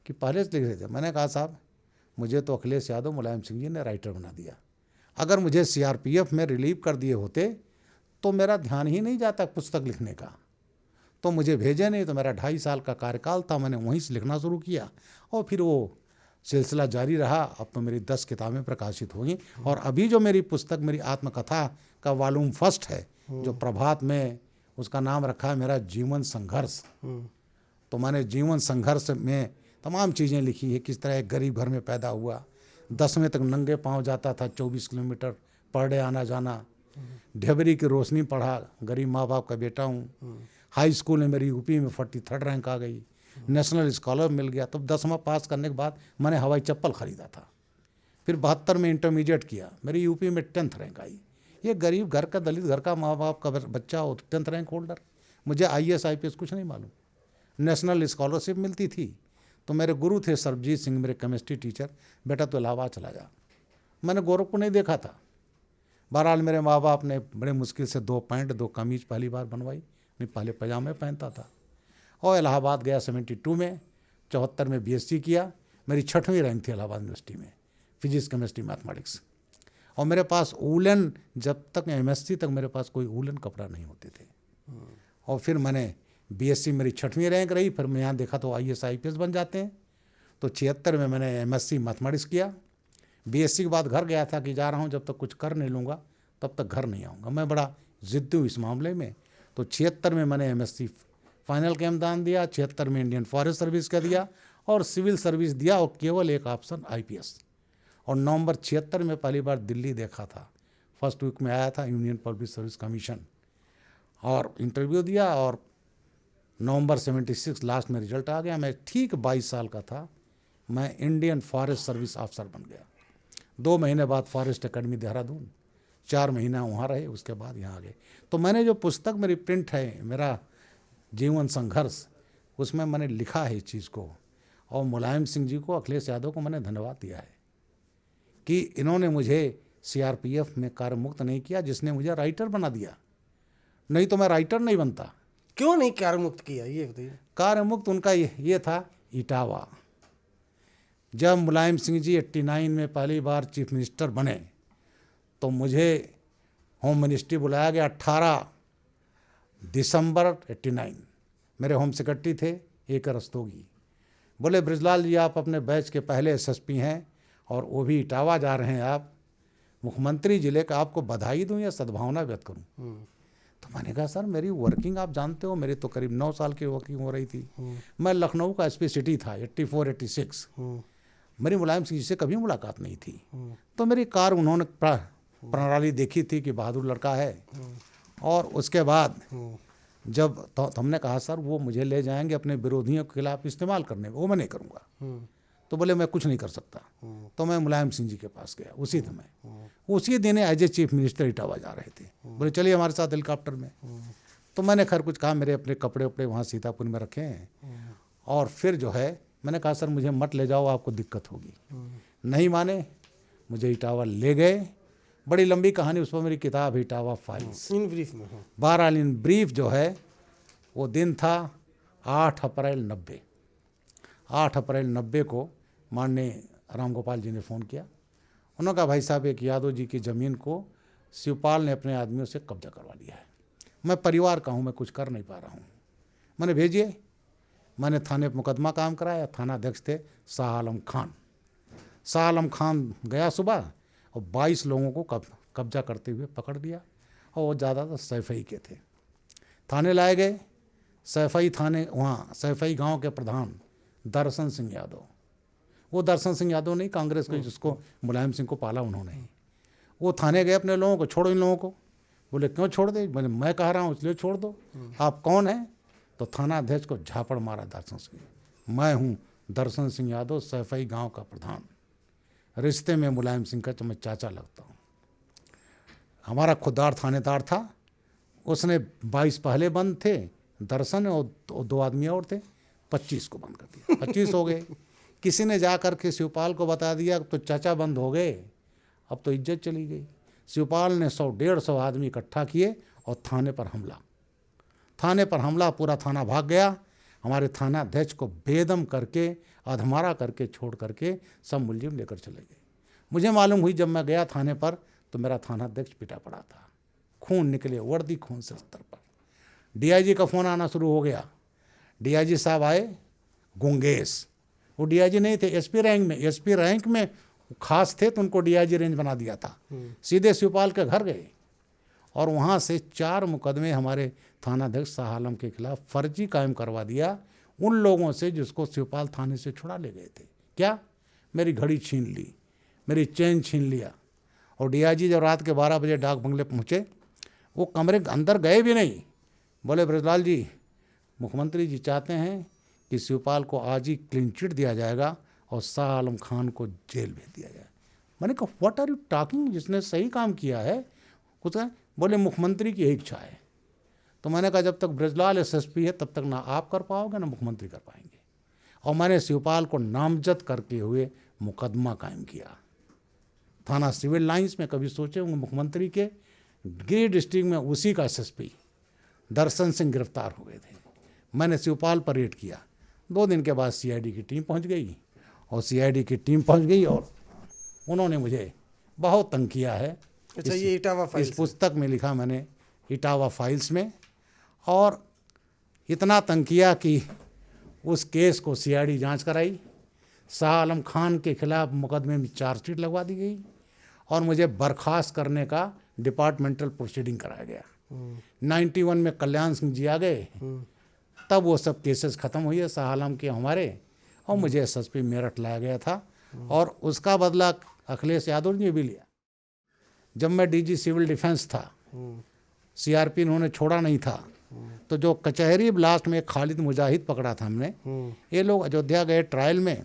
Speaker 2: कि पहले से लिख रहे थे? मैंने कहा साहब मुझे तो अखिलेश यादव मुलायम सिंह जी ने राइटर बना दिया। अगर मुझे CRPF में रिलीव कर दिए होते तो मेरा ध्यान ही नहीं जाता पुस्तक लिखने का, तो मुझे भेजे नहीं। तो मेरा 2.5 साल का कार्यकाल था, मैंने वहीं से लिखना शुरू किया और फिर वो सिलसिला जारी रहा। अब तो मेरी 10 किताबें प्रकाशित होंगी और अभी जो मेरी पुस्तक मेरी आत्मकथा का वॉल्यूम 1 है, जो प्रभात में, उसका नाम रखा है मेरा जीवन संघर्ष। तो मैंने जीवन संघर्ष में तमाम चीज़ें लिखी है, किस तरह एक गरीब घर में पैदा हुआ, 10वीं तक नंगे पांव जाता था, 24 किलोमीटर पर डे आना जाना, ढेबरी की रोशनी पढ़ा, गरीब माँ बाप का बेटा हूँ। हाई स्कूल में मेरी UP में 43rd रैंक आ गई, नेशनल स्कॉलर मिल गया। तब 10वां पास करने के बाद मैंने हवाई चप्पल ख़रीदा था। फिर 72 में इंटरमीडिएट किया, मेरी UP में 10th रैंक आई। ये गरीब घर का, दलित घर का माँ बाप का बच्चा हो 10th रैंक होल्डर। मुझे IAS IPS कुछ नहीं मालूम। नेशनल स्कॉलरशिप मिलती थी। तो मेरे गुरु थे सरबजीत सिंह, मेरे केमिस्ट्री टीचर, बेटा तो इलाहाबाद चला जा। मैंने गोरखपुर नहीं देखा था। बहरहाल मेरे माँ बाप ने बड़े मुश्किल से 2 पैंट 2 कमीज पहली बार बनवाई, नहीं पहले पजामे पहनता था। और इलाहाबाद गया 72 में, 74 में BSc किया। मेरी 6वीं रैंक थी इलाहाबाद यूनिवर्सिटी में, फिजिक्स केमिस्ट्री मैथमेटिक्स। और मेरे पास ऊलन, जब तक MSc तक मेरे पास कोई ऊलन कपड़ा नहीं होते थे। और फिर मैंने BSc मेरी 6वीं रैंक रही। फिर मैं यहाँ देखा तो IAS IPS बन जाते हैं। तो 76 में मैंने MSc मैथमेटिक्स किया। BSc के बाद घर गया था कि जा रहा हूँ, जब तक कुछ कर नहीं लूँगा तब तक घर नहीं आऊँगा। मैं बड़ा ज़िद्दी हूँ इस मामले में। तो 76 में मैंने MSc फाइनल का इम्तहान दिया, 76 में इंडियन फॉरेस्ट सर्विस का दिया और सिविल सर्विस दिया, और केवल एक ऑप्शन IPS। और नवंबर 76 में पहली बार दिल्ली देखा था, फर्स्ट वीक में आया था यूनियन पब्लिक सर्विस कमीशन, और इंटरव्यू दिया। और नवंबर 76 लास्ट में रिजल्ट आ गया। मैं ठीक 22 साल का था, मैं इंडियन फॉरेस्ट सर्विस ऑफिसर बन गया। 2 महीने बाद फॉरेस्ट एकेडमी देहरादून, 4 महीना वहाँ रहे, उसके बाद यहाँ आ गए। तो मैंने जो पुस्तक मेरी प्रिंट है, मेरा जीवन संघर्ष, उसमें मैंने लिखा है इस चीज़ को। और मुलायम सिंह जी को, अखिलेश यादव को मैंने धन्यवाद दिया है कि इन्होंने मुझे CRPF में कार्यमुक्त नहीं किया, जिसने मुझे राइटर बना दिया। नहीं तो मैं राइटर नहीं बनता।
Speaker 1: क्यों नहीं कार्यमुक्त किया, ये बताइए।
Speaker 2: कार्यमुक्त उनका ये था इटावा। जब मुलायम सिंह जी 89 में पहली बार चीफ मिनिस्टर बने तो मुझे होम मिनिस्ट्री बुलाया गया 18 दिसंबर 89। मेरे होम सेक्रेटरी थे AK रस्तोगी। बोले ब्रिजलाल जी आप अपने बैच के पहले SSP हैं और वो भी इटावा जा रहे हैं, आप मुख्यमंत्री जिले का, आपको बधाई दूं या सद्भावना व्यक्त करूं? तो मैंने कहा सर मेरी वर्किंग आप जानते हो, मेरी तो करीब 9 साल की वर्किंग हो रही थी। मैं लखनऊ का SP सिटी था 84-86। मेरी मुलायम सिंह जी से कभी मुलाकात नहीं थी। तो मेरी कार उन्होंने प्रणाली देखी थी कि बहादुर लड़का है। और उसके बाद जब तो हमने कहा सर वो मुझे ले जाएंगे अपने विरोधियों के खिलाफ इस्तेमाल करने में, वो मैं नहीं करूँगा। तो बोले मैं कुछ नहीं कर सकता। तो मैं मुलायम सिंह जी के पास गया उसी समय। उसी दिन as a chief minister Etawah जा रहे थे, बोले चलिए हमारे साथ हेलीकॉप्टर में। तो मैंने खैर कुछ कहा, मेरे अपने कपड़े उपड़े वहाँ सीतापुर में रखे हैं, और फिर जो है मैंने कहा सर मुझे मत ले जाओ, आपको दिक्कत होगी। नहीं माने, मुझे इटावा ले गए। बड़ी लंबी कहानी, उस पर मेरी किताब है इटावा फाइल्स।
Speaker 1: इन ब्रीफ में
Speaker 2: बहरहाल इन ब्रीफ जो है वो दिन था 8 अप्रैल 90। 8 अप्रैल 90 को माननीय राम गोपाल जी ने फ़ोन किया। उन्होंने कहा भाई साहब एक यादव जी की ज़मीन को शिवपाल ने अपने आदमियों से कब्जा करवा लिया है, मैं परिवार का हूँ, मैं कुछ कर नहीं पा रहा हूँ। मैंने भेजिए। मैंने थाने पर मुकदमा काम कराया। थाना अध्यक्ष थे शाह आलम खान। शाह आलम खान गया सुबह और 22 लोगों को कब्जा करते हुए पकड़ दिया, और वो ज़्यादातर सैफई के थे। थाने लाए गए। सैफई थाने, वहाँ सैफई गांव के प्रधान दर्शन सिंह यादव, वो दर्शन सिंह यादव नहीं, कांग्रेस के जिसको मुलायम सिंह को पाला उन्होंने ही, वो थाने गए अपने लोगों को, छोड़ो इन लोगों को। बोले क्यों छोड़ दे? बोले मैं कह रहा हूँ इसलिए छोड़ दो। आप कौन हैं? तो थाना अध्यक्ष को झापड़ मारा दर्शन सिंह, मैं हूँ दर्शन सिंह यादव, सैफई गांव का प्रधान, रिश्ते में मुलायम सिंह का मैं चाचा लगता हूँ। हमारा खुददार थानेदार था, उसने 22 पहले बंद थे, दर्शन और 2 आदमी और थे, 25 को बंद कर दिया। 25 हो गए। किसी ने जा कर के शिवपाल को बता दिया तो चाचा बंद हो गए, अब तो इज्जत चली गई। शिवपाल ने 100-150 आदमी इकट्ठा किए और थाने पर हमला। पूरा थाना भाग गया। हमारे थाना अध्यक्ष को बेदम करके, अधमरा करके, छोड़ करके सब मुलजिम लेकर चले गए। मुझे मालूम हुई जब मैं गया थाने पर तो मेरा थाना अध्यक्ष पिटा पड़ा था, खून निकले, वर्दी खून से स्तर पर। डीआईजी का फ़ोन आना शुरू हो गया। डीआईजी साहब आए, गुंगेश, वो डीआईजी नहीं थे, एसपी रैंक में खास थे, तो उनको डीआईजी रेंज बना दिया था। सीधे शिवपाल के घर गए और वहाँ से 4 मुकदमे हमारे थानाध्यक्ष शाह आलम के खिलाफ फर्जी कायम करवा दिया उन लोगों से जिसको शिवपाल थाने से छुड़ा ले गए थे। क्या? मेरी घड़ी छीन ली, मेरी चेन छीन लिया। और डीआईजी जब रात के 12 बजे डाक बंगले पहुँचे, वो कमरे के अंदर गए भी नहीं, बोले ब्रजलाल जी, मुख्यमंत्री जी चाहते हैं कि शिवपाल को आज ही क्लीन चिट दिया जाएगा और शाह आलम खान को जेल भेज दिया जाए। मैंने कहा व्हाट आर यू टॉकिंग, जिसने सही काम किया है कुछ है? बोले मुख्यमंत्री की यही इच्छा है। तो मैंने कहा जब तक ब्रजलाल एसएसपी है तब तक ना आप कर पाओगे ना मुख्यमंत्री कर पाएंगे। और मैंने शिवपाल को नामजद करके हुए मुकदमा कायम किया थाना सिविल लाइंस में। कभी सोचे होंगे मुख्यमंत्री के गिर डिस्ट्रिक्ट में उसी का एसएसपी दर्शन सिंह गिरफ्तार हो गए थे। मैंने शिवपाल पर रेड किया। 2 दिन के बाद सीआईडी की टीम पहुंच गई, और सीआईडी की टीम पहुंच गई और उन्होंने मुझे बहुत तंग किया है।
Speaker 1: अच्छा, ये इटावा फाइल्स
Speaker 2: इस पुस्तक में लिखा मैंने, इटावा फाइल्स में, और इतना तंग किया कि उस केस को सीआईडी जांच कराई। शाह आलम खान के खिलाफ मुकदमे में चार्जशीट लगवा दी गई और मुझे बर्खास्त करने का डिपार्टमेंटल प्रोसीडिंग कराया गया। 91 में कल्याण सिंह जी आ गए, तब वो सब केसेस ख़त्म हुई है शाह आलम के हमारे, और मुझे एसएसपी मेरठ लाया गया था, और उसका बदला अखिलेश यादव ने भी लिया। जब मैं डीजी सिविल डिफेंस था, सीआरपी इन्होंने छोड़ा नहीं था, तो जो कचहरी ब्लास्ट में खालिद मुजाहिद पकड़ा था हमने, ये लोग अयोध्या गए ट्रायल में,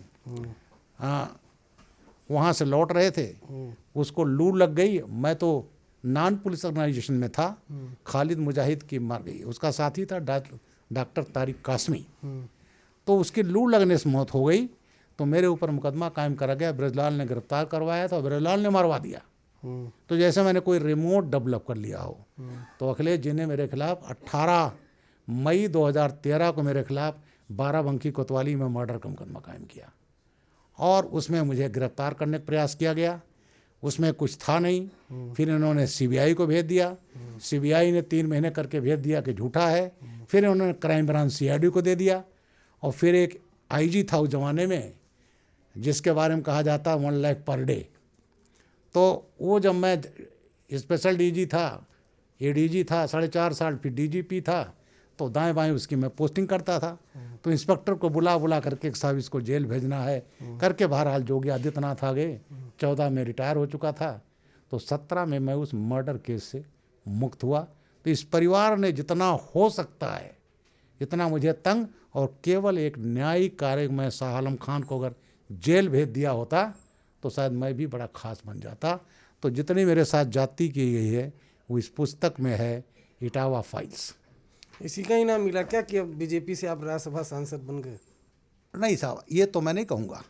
Speaker 2: वहाँ से लौट रहे थे, उसको लू लग गई। मैं तो नॉन पुलिस ऑर्गेनाइजेशन में था, खालिद मुजाहिद की मर गई, उसका साथी था डॉक्टर तारिक कासमी, तो उसकी लू लगने से मौत हो गई। तो मेरे ऊपर मुकदमा कायम करा गया। ब्रजलाल ने गिरफ्तार करवाया था, ब्रजलाल ने मरवा दिया। तो जैसे मैंने कोई रिमोट डेवलप कर लिया हो। तो अखिलेश जी ने मेरे खिलाफ 18 मई 2013 को मेरे खिलाफ बाराबंकी कोतवाली में मर्डर का मुकदमा कायम किया, और उसमें मुझे गिरफ्तार करने का प्रयास किया गया। उसमें कुछ था नहीं। फिर इन्होंने सीबीआई को भेज दिया, सीबीआई ने 3 महीने करके भेज दिया कि झूठा है। फिर उन्होंने क्राइम ब्रांच सीआईडी को दे दिया, और फिर एक आईजी था उस ज़माने में जिसके बारे में कहा जाता 1 लाख पर डे। तो वो जब मैं स्पेशल डीजी था, एडीजी था 4.5 साल, फिर डीजीपी था, तो दाएं बाएं उसकी मैं पोस्टिंग करता था। तो इंस्पेक्टर को बुला करके साहब इसको जेल भेजना है करके, बहरहाल जोगी आदित्यनाथ आ गए। 14 में रिटायर हो चुका था, तो 17 में मैं उस मर्डर केस से मुक्त हुआ। तो इस परिवार ने जितना हो सकता है इतना मुझे तंग, और केवल एक न्यायिक कार्य में शाह आलम खान को अगर जेल भेज दिया होता तो शायद मैं भी बड़ा खास बन जाता। तो जितनी मेरे साथ जाति की गई है वो इस पुस्तक में है, इटावा फाइल्स।
Speaker 1: इसी का ही नाम मिला क्या कि अब बीजेपी से आप राज्यसभा सांसद बन गए?
Speaker 2: नहीं साहब, ये तो मैं नहीं कहूँगा,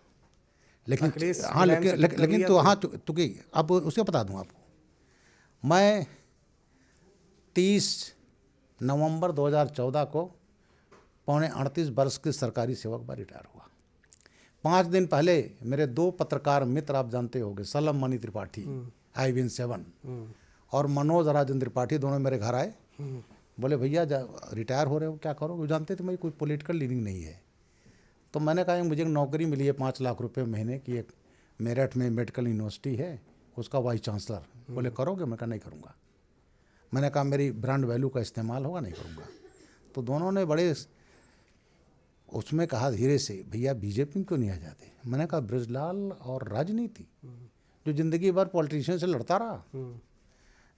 Speaker 2: लेकिन
Speaker 1: अखिलेश
Speaker 2: हाँ,
Speaker 1: मुलायम से
Speaker 2: लेकिन
Speaker 1: टक्कर
Speaker 2: लेकिन
Speaker 1: लिया
Speaker 2: तो
Speaker 1: तो?
Speaker 2: हाँ, चूँकि अब उसे बता दूँ आपको, मैं 30 नवंबर 2014 को पौने 38 वर्ष के सरकारी सेवक पर रिटायर हुआ। 5 दिन पहले मेरे 2 पत्रकार मित्र, आप जानते होंगे, सलम मणि त्रिपाठी IBN 7 और मनोज राजेंद्र त्रिपाठी, दोनों मेरे घर आए। बोले भैया रिटायर हो रहे हो, क्या करोगे? वो जानते थे मेरी कोई पॉलिटिकल लीनिंग नहीं है। तो मैंने कहा मुझे एक नौकरी मिली है 5 लाख रुपए महीने की, एक मेरठ में मेडिकल यूनिवर्सिटी है, उसका वाइस चांसलर। बोले करोगे? मैं कहा नहीं करूँगा। मैंने कहा मेरी ब्रांड वैल्यू का इस्तेमाल होगा, नहीं करूँगा। तो दोनों ने बड़े उसमें कहा धीरे से, भैया बीजेपी में क्यों नहीं आ जाते? मैंने कहा ब्रजलाल और राजनीति, जो जिंदगी भर पॉलिटिशियन से लड़ता रहा।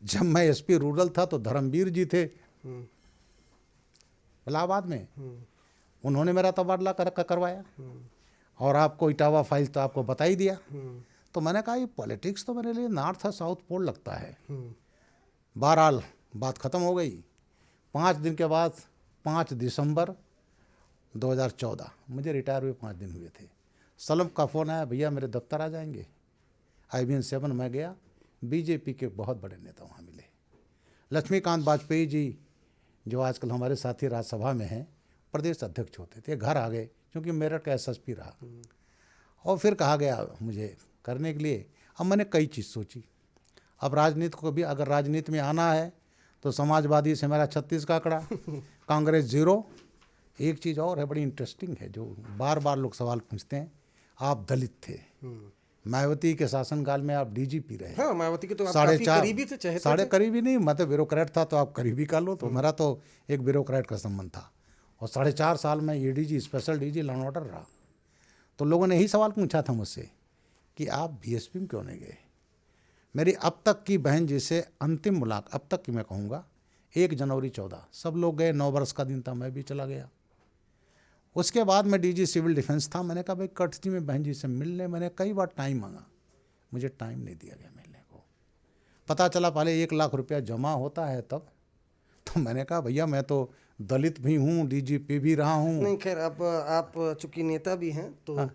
Speaker 2: जब मैं SP रूरल था तो धर्मवीर जी थे इलाहाबाद में, उन्होंने मेरा तबादला करवाया। और आपको इटावा फाइल तो आपको बता ही दिया। तो मैंने कहा ये पॉलिटिक्स तो मेरे लिए नॉर्थ और साउथ पोल लगता है। बहरहाल बात ख़त्म हो गई। 5 दिन के बाद 5 दिसंबर 2014 मुझे रिटायर हुए 5 दिन हुए थे। सलम का फ़ोन आया, भैया मेरे दफ्तर आ जाएंगे। IBN 7 में गया, बीजेपी के बहुत बड़े नेता वहाँ मिले। लक्ष्मीकांत वाजपेयी जी, जो आजकल हमारे साथी राज्यसभा में हैं, प्रदेश अध्यक्ष होते थे, घर आ गए, क्योंकि मेरठ का SSP रहा। और फिर कहा गया मुझे करने के लिए। अब मैंने कई चीज़ सोची। अब राजनीति को भी, अगर राजनीति में आना है तो समाजवादी से मेरा 36 का आंकड़ा, कांग्रेस 0। एक चीज़ और है बड़ी इंटरेस्टिंग है, जो बार बार लोग सवाल पूछते हैं, आप दलित थे, मायावती के शासनकाल में आप DGP रहे।
Speaker 1: हाँ, मायावती के तो आप काफी करीबी थे, चाहते
Speaker 2: साढ़े
Speaker 1: थे।
Speaker 2: करीबी नहीं, मैं तो ब्यूरोक्रेट था, तो आप करीबी का लो। तो मेरा तो एक ब्यूरोक्रेट का संबंध था। और 4.5 साल में ADG, special DG law and order रहा। तो लोगों ने यही सवाल पूछा था मुझसे कि आप BSP में क्यों नहीं गए। मेरी अब तक की बहन जी से अंतिम मुलाकात, अब तक की मैं कहूँगा, 1 जनवरी 14, सब लोग गए, 9 वर्ष का दिन था, मैं भी चला गया। उसके बाद मैं DG सिविल डिफेंस था। मैंने कहा भाई कटती में बहन जी से मिलने, मैंने कई बार टाइम मांगा, मुझे टाइम नहीं दिया गया मिलने को। पता चला पहले 1 लाख रुपया जमा होता है तब। तो मैंने कहा भैया मैं तो दलित भी हूँ, DGP भी रहा हूँ।
Speaker 1: नहीं खैर, अब आप चूंकि नेता भी हैं तो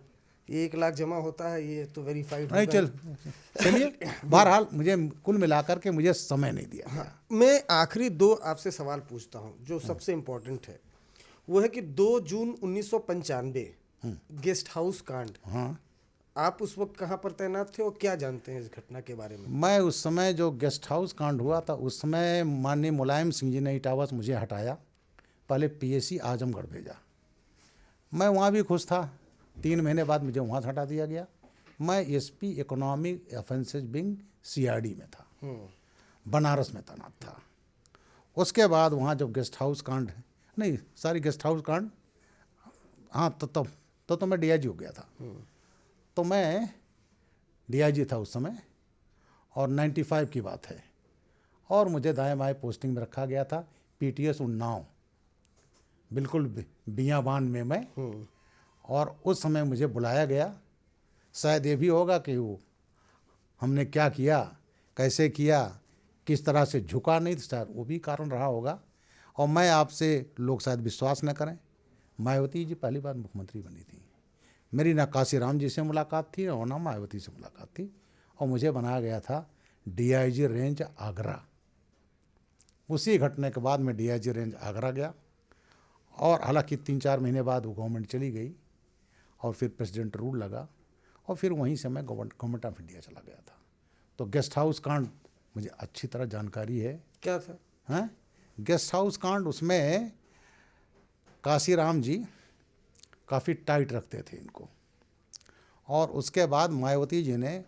Speaker 1: 1 लाख जमा होता है, ये तो वेरीफाइड
Speaker 2: नहीं, चलिए बहरहाल मुझे कुल मिलाकर के मुझे समय नहीं दिया।
Speaker 1: हाँ, मैं आखिरी 2 आपसे सवाल पूछता हूँ जो सबसे इम्पोर्टेंट है। वो है कि 2 जून 1995 गेस्ट हाउस कांड,
Speaker 2: हाँ,
Speaker 1: आप उस वक्त कहाँ पर तैनात थे और क्या जानते हैं इस घटना के बारे में?
Speaker 2: मैं उस समय जो गेस्ट हाउस कांड हुआ था, उस समय माननीय मुलायम सिंह जी ने इटावा से मुझे हटाया, पहले PSC आजमगढ़ भेजा। मैं वहाँ भी खुश था। 3 महीने बाद मुझे वहाँ से हटा दिया गया। मैं SP economic offences wing CID में था, बनारस में तैनात था। उसके बाद वहाँ जब गेस्ट हाउस कांड, नहीं सारी गेस्ट हाउस कांड, हाँ, तो मैं DIG हो गया था। तो मैं DIG था उस समय, और 95 की बात है। और मुझे दाएं बाएं पोस्टिंग में रखा गया था, PTS उन्नाव, बिल्कुल बियाबान में मैं। और उस समय मुझे बुलाया गया। शायद ये भी होगा कि वो हमने क्या किया, कैसे किया, किस तरह से झुका नहीं, तो शायद वो भी कारण रहा होगा। और मैं आपसे लोग शायद विश्वास न करें, मायावती जी पहली बार मुख्यमंत्री बनी थी। मेरी ना काशीराम जी से मुलाकात थी और ना मायावती से मुलाकात थी। और मुझे बनाया गया था DIG रेंज आगरा। उसी घटने के बाद मैं DIG रेंज आगरा गया। और हालांकि 3-4 महीने बाद वो गवर्नमेंट चली गई और फिर प्रेसिडेंट रूल लगा, और फिर वहीं से मैं गवर्नमेंट ऑफ इंडिया चला गया था। तो गेस्ट हाउस कांड मुझे अच्छी तरह जानकारी है।
Speaker 1: क्या था?
Speaker 2: हैं, गेस्ट हाउस कांड, उसमें काशीराम जी काफ़ी टाइट रखते थे इनको। और उसके बाद मायावती जी ने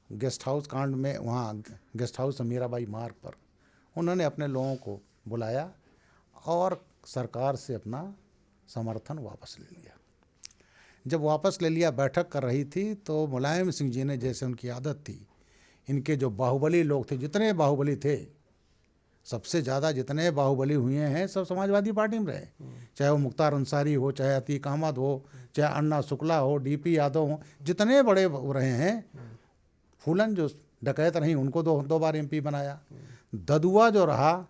Speaker 2: गेस्ट हाउस कांड में, वहाँ गेस्ट हाउस मीराबाई मार्ग पर, उन्होंने अपने लोगों को बुलाया और सरकार से अपना समर्थन वापस ले लिया। जब वापस ले लिया, बैठक कर रही थी, तो मुलायम सिंह जी ने, जैसे उनकी आदत थी, इनके जो बाहुबली लोग थे, जितने बाहुबली थे, सबसे ज़्यादा जितने बाहुबली हुए हैं सब समाजवादी पार्टी में रहे, चाहे वो मुख्तार अंसारी हो, चाहे अतीक अहमद हो, चाहे अन्ना शुक्ला हो, डीपी यादव हो, जितने बड़े रहे हैं। फूलन जो डकैत रही उनको दो बार एमपी बनाया। ददुआ जो रहा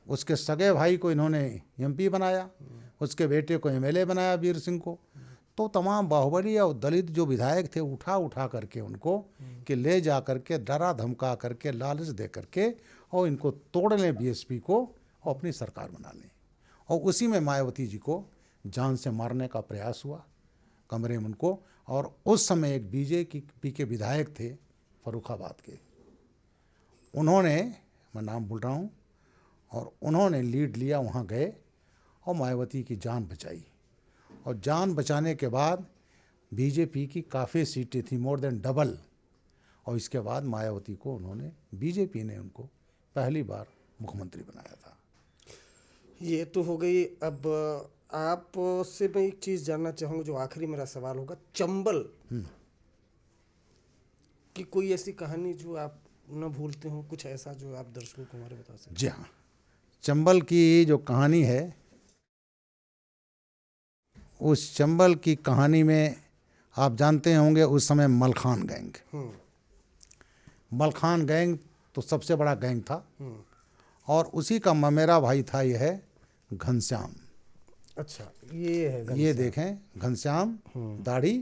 Speaker 2: उसके सगे भाई को इन्होंने एमपी बनाया, उसके बेटे को एमएलए बनाया वीर सिंह को। तो तमाम बाहुबली और दलित जो विधायक थे उठा करके उनको कि ले जा करके डरा धमका करके लालच दे करके और इनको तोड़ लें बीएसपी को और अपनी सरकार बना लें। और उसी में मायावती जी को जान से मारने का प्रयास हुआ कमरे में उनको। और उस समय एक बीजेपी के विधायक थे फर्रुखाबाद के, उन्होंने, मैं नाम भूल रहा हूँ, और उन्होंने लीड लिया, वहाँ गए और मायावती की जान बचाई। और जान बचाने के बाद बीजेपी की काफ़ी सीटें थी, मोर देन डबल। और इसके बाद मायावती को उन्होंने, बीजेपी ने उनको पहली बार मुख्यमंत्री बनाया था।
Speaker 1: ये तो हो गई। अब आपसे मैं एक चीज़ जानना चाहूँगा, जो आखिरी मेरा सवाल होगा, चंबल की कोई ऐसी कहानी जो आप न भूलते हो, कुछ ऐसा जो आप दर्शकों को हमारे बता सकते?
Speaker 2: जी हाँ, चंबल की जो कहानी है, उस चंबल की कहानी में आप जानते होंगे उस समय मलखान गैंग, मलखान गैंग तो सबसे बड़ा गैंग था। और उसी का ममेरा भाई था यह घनश्याम।
Speaker 1: अच्छा, ये है घनश्याम।
Speaker 2: ये देखें घनश्याम, दाढ़ी,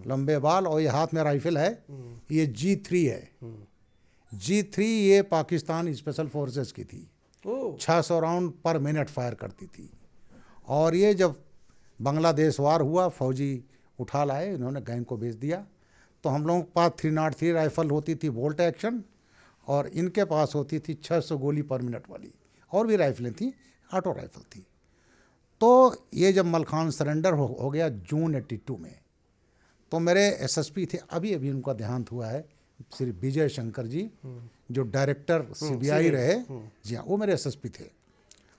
Speaker 2: लंबे बाल, और ये हाथ में राइफल है, ये G3 है। G3 ये पाकिस्तान स्पेशल फोर्सेस की थी, 600 राउंड पर मिनट फायर करती थी। और ये जब बांग्लादेश वार हुआ, फौजी उठा लाए, इन्होंने गैंग को बेच दिया। तो हम लोगों के पास 303 राइफल होती थी बोल्ट एक्शन, और इनके पास होती थी 600 गोली पर मिनट वाली, और भी राइफलें थी, ऑटो राइफल थी। तो ये जब मलखान सरेंडर हो गया जून 82 में, तो मेरे एसएसपी थे, अभी अभी उनका देहांत हुआ है, श्री विजय शंकर जी, जो डायरेक्टर सीबीआई रहे। जी हाँ, वो मेरे एसएसपी थे।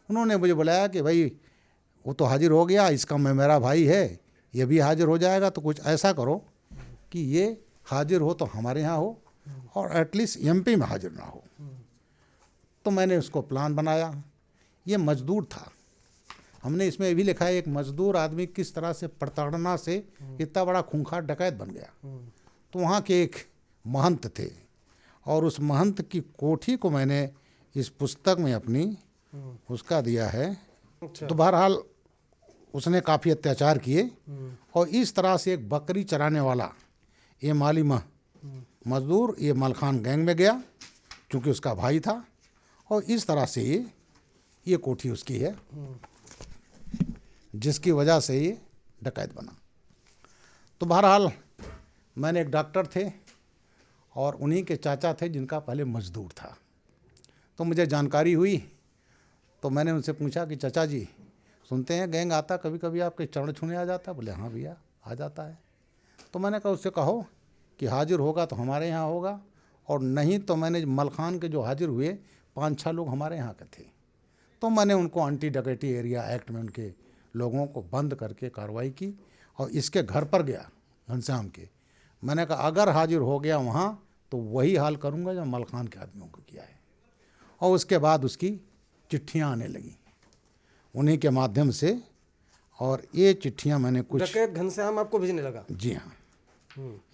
Speaker 2: उन्होंने मुझे बुलाया कि भाई वो तो हाजिर हो गया, इसका मैं, मेरा भाई है, ये भी हाजिर हो जाएगा, तो कुछ ऐसा करो कि ये हाजिर हो तो हमारे यहाँ हो और एटलीस्ट एमपी में हाजिर ना हो। तो मैंने उसको प्लान बनाया। ये मजदूर था, हमने इसमें भी लिखा है एक मजदूर आदमी किस तरह से प्रताड़ना से इतना बड़ा खूंखार डकैत बन गया। तो वहाँ के एक महंत थे, और उस महंत की कोठी को मैंने इस पुस्तक में अपनी उसका दिया है। तो बहरहाल उसने काफ़ी अत्याचार किए, और इस तरह से एक बकरी चराने वाला ये माली मजदूर ये मलखान गैंग में गया, क्योंकि उसका भाई था, और इस तरह से ये कोठी उसकी है, जिसकी वजह से ये डकैत बना। तो बहरहाल मैंने, एक डॉक्टर थे और उन्हीं के चाचा थे जिनका पहले मजदूर था। तो मुझे जानकारी हुई, तो मैंने उनसे पूछा कि चाचा जी, सुनते हैं गैंग आता कभी कभी आपके चरण छूने आ जाता? बोले हाँ भैया आ जाता है। तो मैंने कहा उससे कहो कि हाजिर होगा तो हमारे यहाँ होगा, और नहीं तो मैंने मलखान के जो हाजिर हुए 5-6 लोग हमारे यहाँ के थे। तो मैंने उनको एंटी डकैती एरिया एक्ट में उनके लोगों को बंद करके कार्रवाई की, और इसके घर पर गया घनश्याम के। मैंने कहा अगर हाजिर हो गया वहाँ तो वही हाल करूँगा जो मलखान के आदमियों को किया है। और उसके बाद उसकी चिट्ठियाँ आने लगीं उन्हीं के माध्यम से, और ये चिट्ठियाँ मैंने कुछ,
Speaker 1: डकैत घनश्याम आपको भेजने लगा?
Speaker 2: जी हाँ,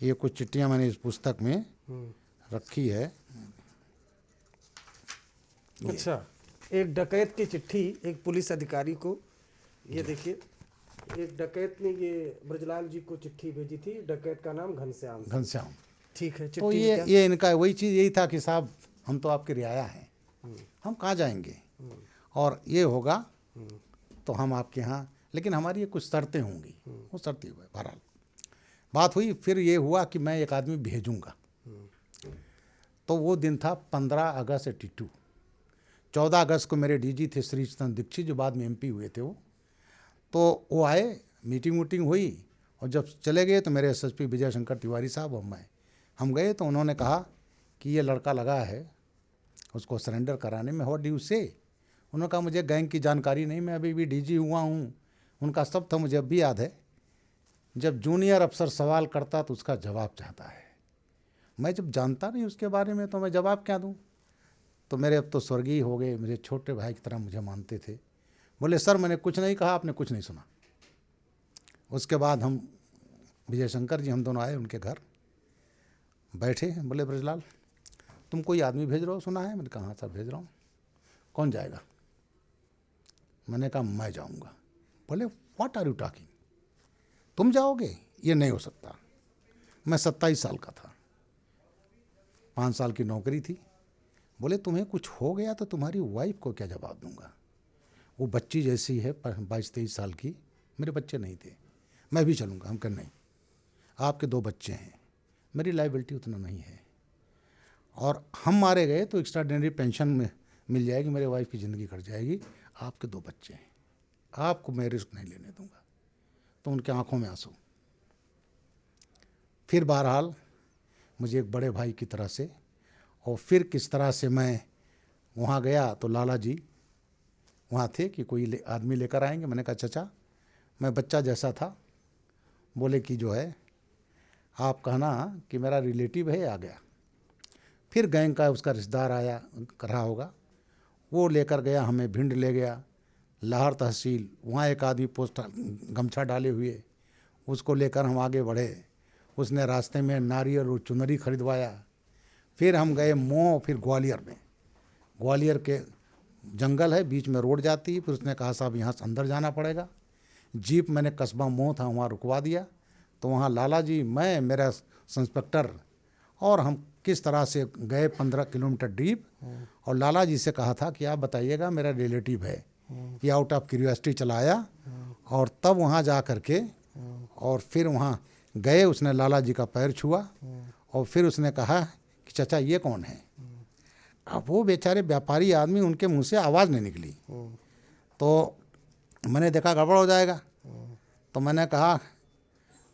Speaker 2: ये कुछ चिट्ठियाँ मैंने इस पुस्तक में रखी है।
Speaker 1: अच्छा, एक डकैत की चिट्ठी एक पुलिस अधिकारी को, ये देखिए, एक डकैत ने ये ब्रजलाल जी को चिट्ठी भेजी थी, डकैत का नाम घनश्याम। ठीक है।
Speaker 2: तो ये इनका वही चीज़ यही था कि साहब हम तो आपके रियाया हैं, हम कहाँ जाएंगे, और ये होगा तो हम आपके यहाँ, लेकिन हमारी ये कुछ शर्तें होंगी। वो शर्तें हुए, बहरहाल बात हुई। फिर ये हुआ कि मैं एक आदमी भेजूँगा। तो वो दिन था 15 अगस्त 82। 14 अगस्त को मेरे डीजी थे श्री चंद्र दीक्षित, जो बाद में एमपी हुए थे वो। तो वो आए, मीटिंग हुई, और जब चले गए तो मेरे एसएसपी विजय शंकर तिवारी साहब और मैं, हम गए तो उन्होंने कहा कि ये लड़का लगा है उसको सरेंडर कराने में, व्हाट डू यू से? उन्होंने कहा मुझे गैंग की जानकारी नहीं, मैं अभी भी डीजी हुआ हूँ। उनका सब था, मुझे अब भी याद है, जब जूनियर अफसर सवाल करता तो उसका जवाब चाहता है। मैं जब जानता नहीं उसके बारे में तो मैं जवाब क्या दूँ? तो मेरे अब तो स्वर्गीय हो गए, मेरे छोटे भाई की तरह मुझे मानते थे। बोले सर मैंने कुछ नहीं कहा, आपने कुछ नहीं सुना। उसके बाद हम विजय शंकर जी हम दोनों आए उनके घर, बैठे। बोले ब्रजलाल तुम कोई आदमी भेज रहे हो सुना है? मैंने कहा हाँ सर भेज रहा हूँ। कौन जाएगा? मैंने कहा मैं जाऊँगा। बोले व्हाट आर यू टॉकिंग, तुम जाओगे? ये नहीं हो सकता। मैं 27 साल का था, 5 साल की नौकरी थी। बोले तुम्हें कुछ हो गया तो तुम्हारी वाइफ को क्या जवाब दूंगा? वो बच्ची जैसी है 22-23 साल की, मेरे बच्चे नहीं थे। मैं भी चलूँगा। हम कह नहीं, आपके 2 बच्चे हैं, मेरी लाइबिलिटी उतना नहीं है, और हम मारे गए तो एक्स्ट्राऑर्डिनरी पेंशन में मिल जाएगी, मेरे वाइफ की ज़िंदगी कट जाएगी। आपके 2 बच्चे हैं, आपको मैं रिस्क नहीं लेने दूंगा। तो उनके आंखों में आंसू। फिर बहरहाल मुझे एक बड़े भाई की तरह से, और फिर किस तरह से मैं वहाँ गया तो लाला जी वहाँ थे कि कोई आदमी लेकर आएंगे। मैंने कहा चाचा मैं बच्चा जैसा था। बोले कि जो है आप कहना कि मेरा रिलेटिव है, आ गया। फिर गैंग का उसका रिश्तेदार आया, कर रहा होगा, वो लेकर गया, हमें भिंड ले गया, लाहौर तहसील। वहाँ एक आदमी पोस्ट गमछा डाले हुए, उसको लेकर हम आगे बढ़े। उसने रास्ते में नारियल और चुनरी खरीदवाया। फिर हम गए मोह, फिर ग्वालियर में। ग्वालियर के जंगल है, बीच में रोड जाती है। फिर उसने कहा साहब यहाँ से अंदर जाना पड़ेगा। जीप मैंने कस्बा मोह था वहाँ रुकवा दिया। तो वहाँ लाला जी, मैं, मेरा इंस्पेक्टर, और हम किस तरह से गए 15 किलोमीटर डीप। और लाला जी से कहा था कि आप बताइएगा मेरा रिलेटिव है। ये आउट ऑफ क्यूरियोसिटी चला आया, और तब वहाँ जा कर के और फिर वहाँ गए। उसने लाला जी का पैर छुआ, और फिर उसने कहा कि चाचा ये कौन है? अब वो बेचारे व्यापारी आदमी, उनके मुंह से आवाज़ नहीं निकली। तो मैंने देखा गड़बड़ हो जाएगा, तो मैंने कहा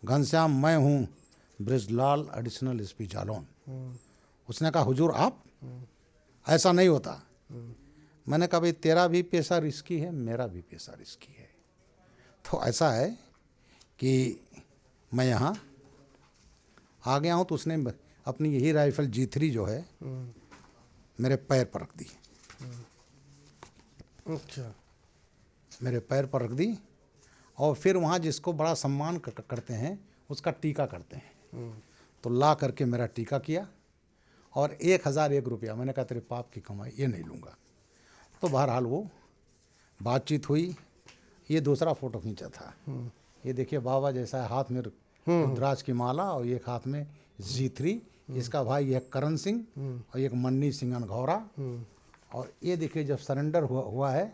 Speaker 2: घनश्याम मैं हूँ ब्रजलाल एडिशनल एसपी जालौन। उसने कहा हुजूर आप? ऐसा नहीं होता। मैंने कहा भाई तेरा भी पेशा रिस्की है, मेरा भी पेशा रिस्की है। तो ऐसा है कि मैं यहाँ आ गया हूँ, तो उसने अपनी यही राइफल G3 जो है मेरे पैर पर रख दी।
Speaker 1: अच्छा,
Speaker 2: मेरे पैर पर रख दी, और फिर वहाँ जिसको बड़ा सम्मान करते हैं उसका टीका करते हैं। तो ला करके मेरा टीका किया, और 1001 रुपया। मैंने कहा तेरे पाप की कमाई, ये नहीं लूँगा। तो बहरहाल वो बातचीत हुई। ये दूसरा फ़ोटो खींचा था। ये देखिए बाबा जैसा है, हाथ में रुद्राक्ष की माला, और एक हाथ में G3। इसका भाई एक करण सिंह और एक मन्नी सिंह अनघौरा। और ये देखिए जब सरेंडर हुआ है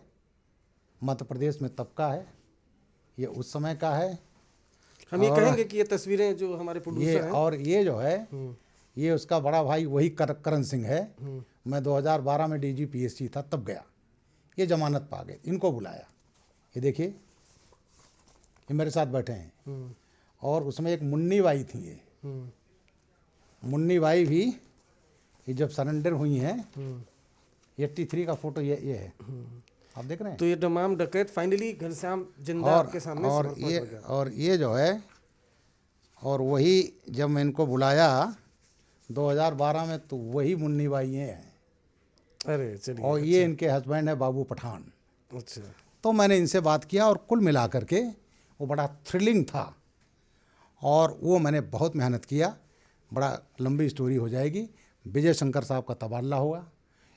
Speaker 2: मध्य प्रदेश में, तब का है ये, उस समय का है।
Speaker 1: हम ये कहेंगे कि ये तस्वीरें जो हमारे प्रोड्यूसर हैं,
Speaker 2: और ये जो है ये उसका बड़ा भाई वही करण सिंह है। मैं 2012 में DG PSC था, तब गया। ये जमानत पा गए, इनको बुलाया। ये देखिए ये मेरे साथ बैठे हैं। और उसमें एक मुन्नी बाई थी। ये मुन्नी बाई भी ये जब सरेंडर हुई हैं, 83 का फोटो ये है, आप देख रहे हैं।
Speaker 1: तो ये तमाम डकैत फाइनली घनश्याम जिंदा आपके सामने
Speaker 2: और ये जो है, और वही जब मैं इनको बुलाया 2012 में, तो वही मुन्नी बाई हैं।
Speaker 1: अरे चलिए।
Speaker 2: और ये इनके हस्बैंड है बाबू पठान।
Speaker 1: अच्छा,
Speaker 2: तो मैंने इनसे बात किया, और कुल मिला करके वो बड़ा थ्रिलिंग था, और वो मैंने बहुत मेहनत किया। बड़ा लंबी स्टोरी हो जाएगी। विजय शंकर साहब का तबादला हुआ,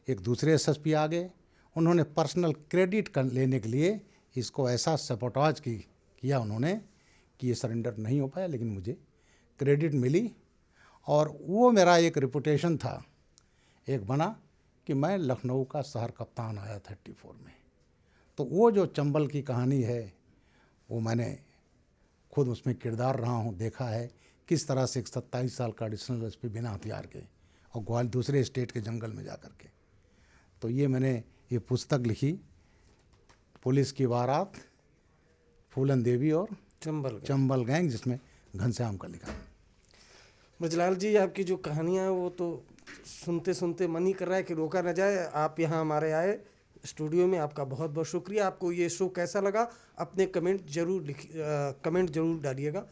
Speaker 2: एक दूसरे SSP आ गए। उन्होंने पर्सनल क्रेडिट लेने के लिए इसको ऐसा सपोर्टाज किया उन्होंने कि ये सरेंडर नहीं हो पाया, लेकिन मुझे क्रेडिट मिली। और वो मेरा एक रिपुटेशन था, एक बना कि मैं लखनऊ का शहर कप्तान आया 34 में। तो वो जो चंबल की कहानी है, वो मैंने खुद उसमें किरदार रहा हूँ, देखा है किस तरह से एक 27 साल का एडिशनल SP बिना हथियार के, और ग्वालियर दूसरे स्टेट के जंगल में जा कर के। तो ये मैंने ये पुस्तक लिखी, पुलिस की बारात, फूलन देवी और चंबल गैंग, जिसमें घनश्याम का लिखा।
Speaker 1: ब्रजलाल जी आपकी जो कहानियाँ हैं वो तो सुनते सुनते मन ही कर रहा है कि रोका न जाए। आप यहाँ हमारे आए स्टूडियो में, आपका बहुत बहुत शुक्रिया। आपको ये शो कैसा लगा अपने कमेंट जरूर डालिएगा।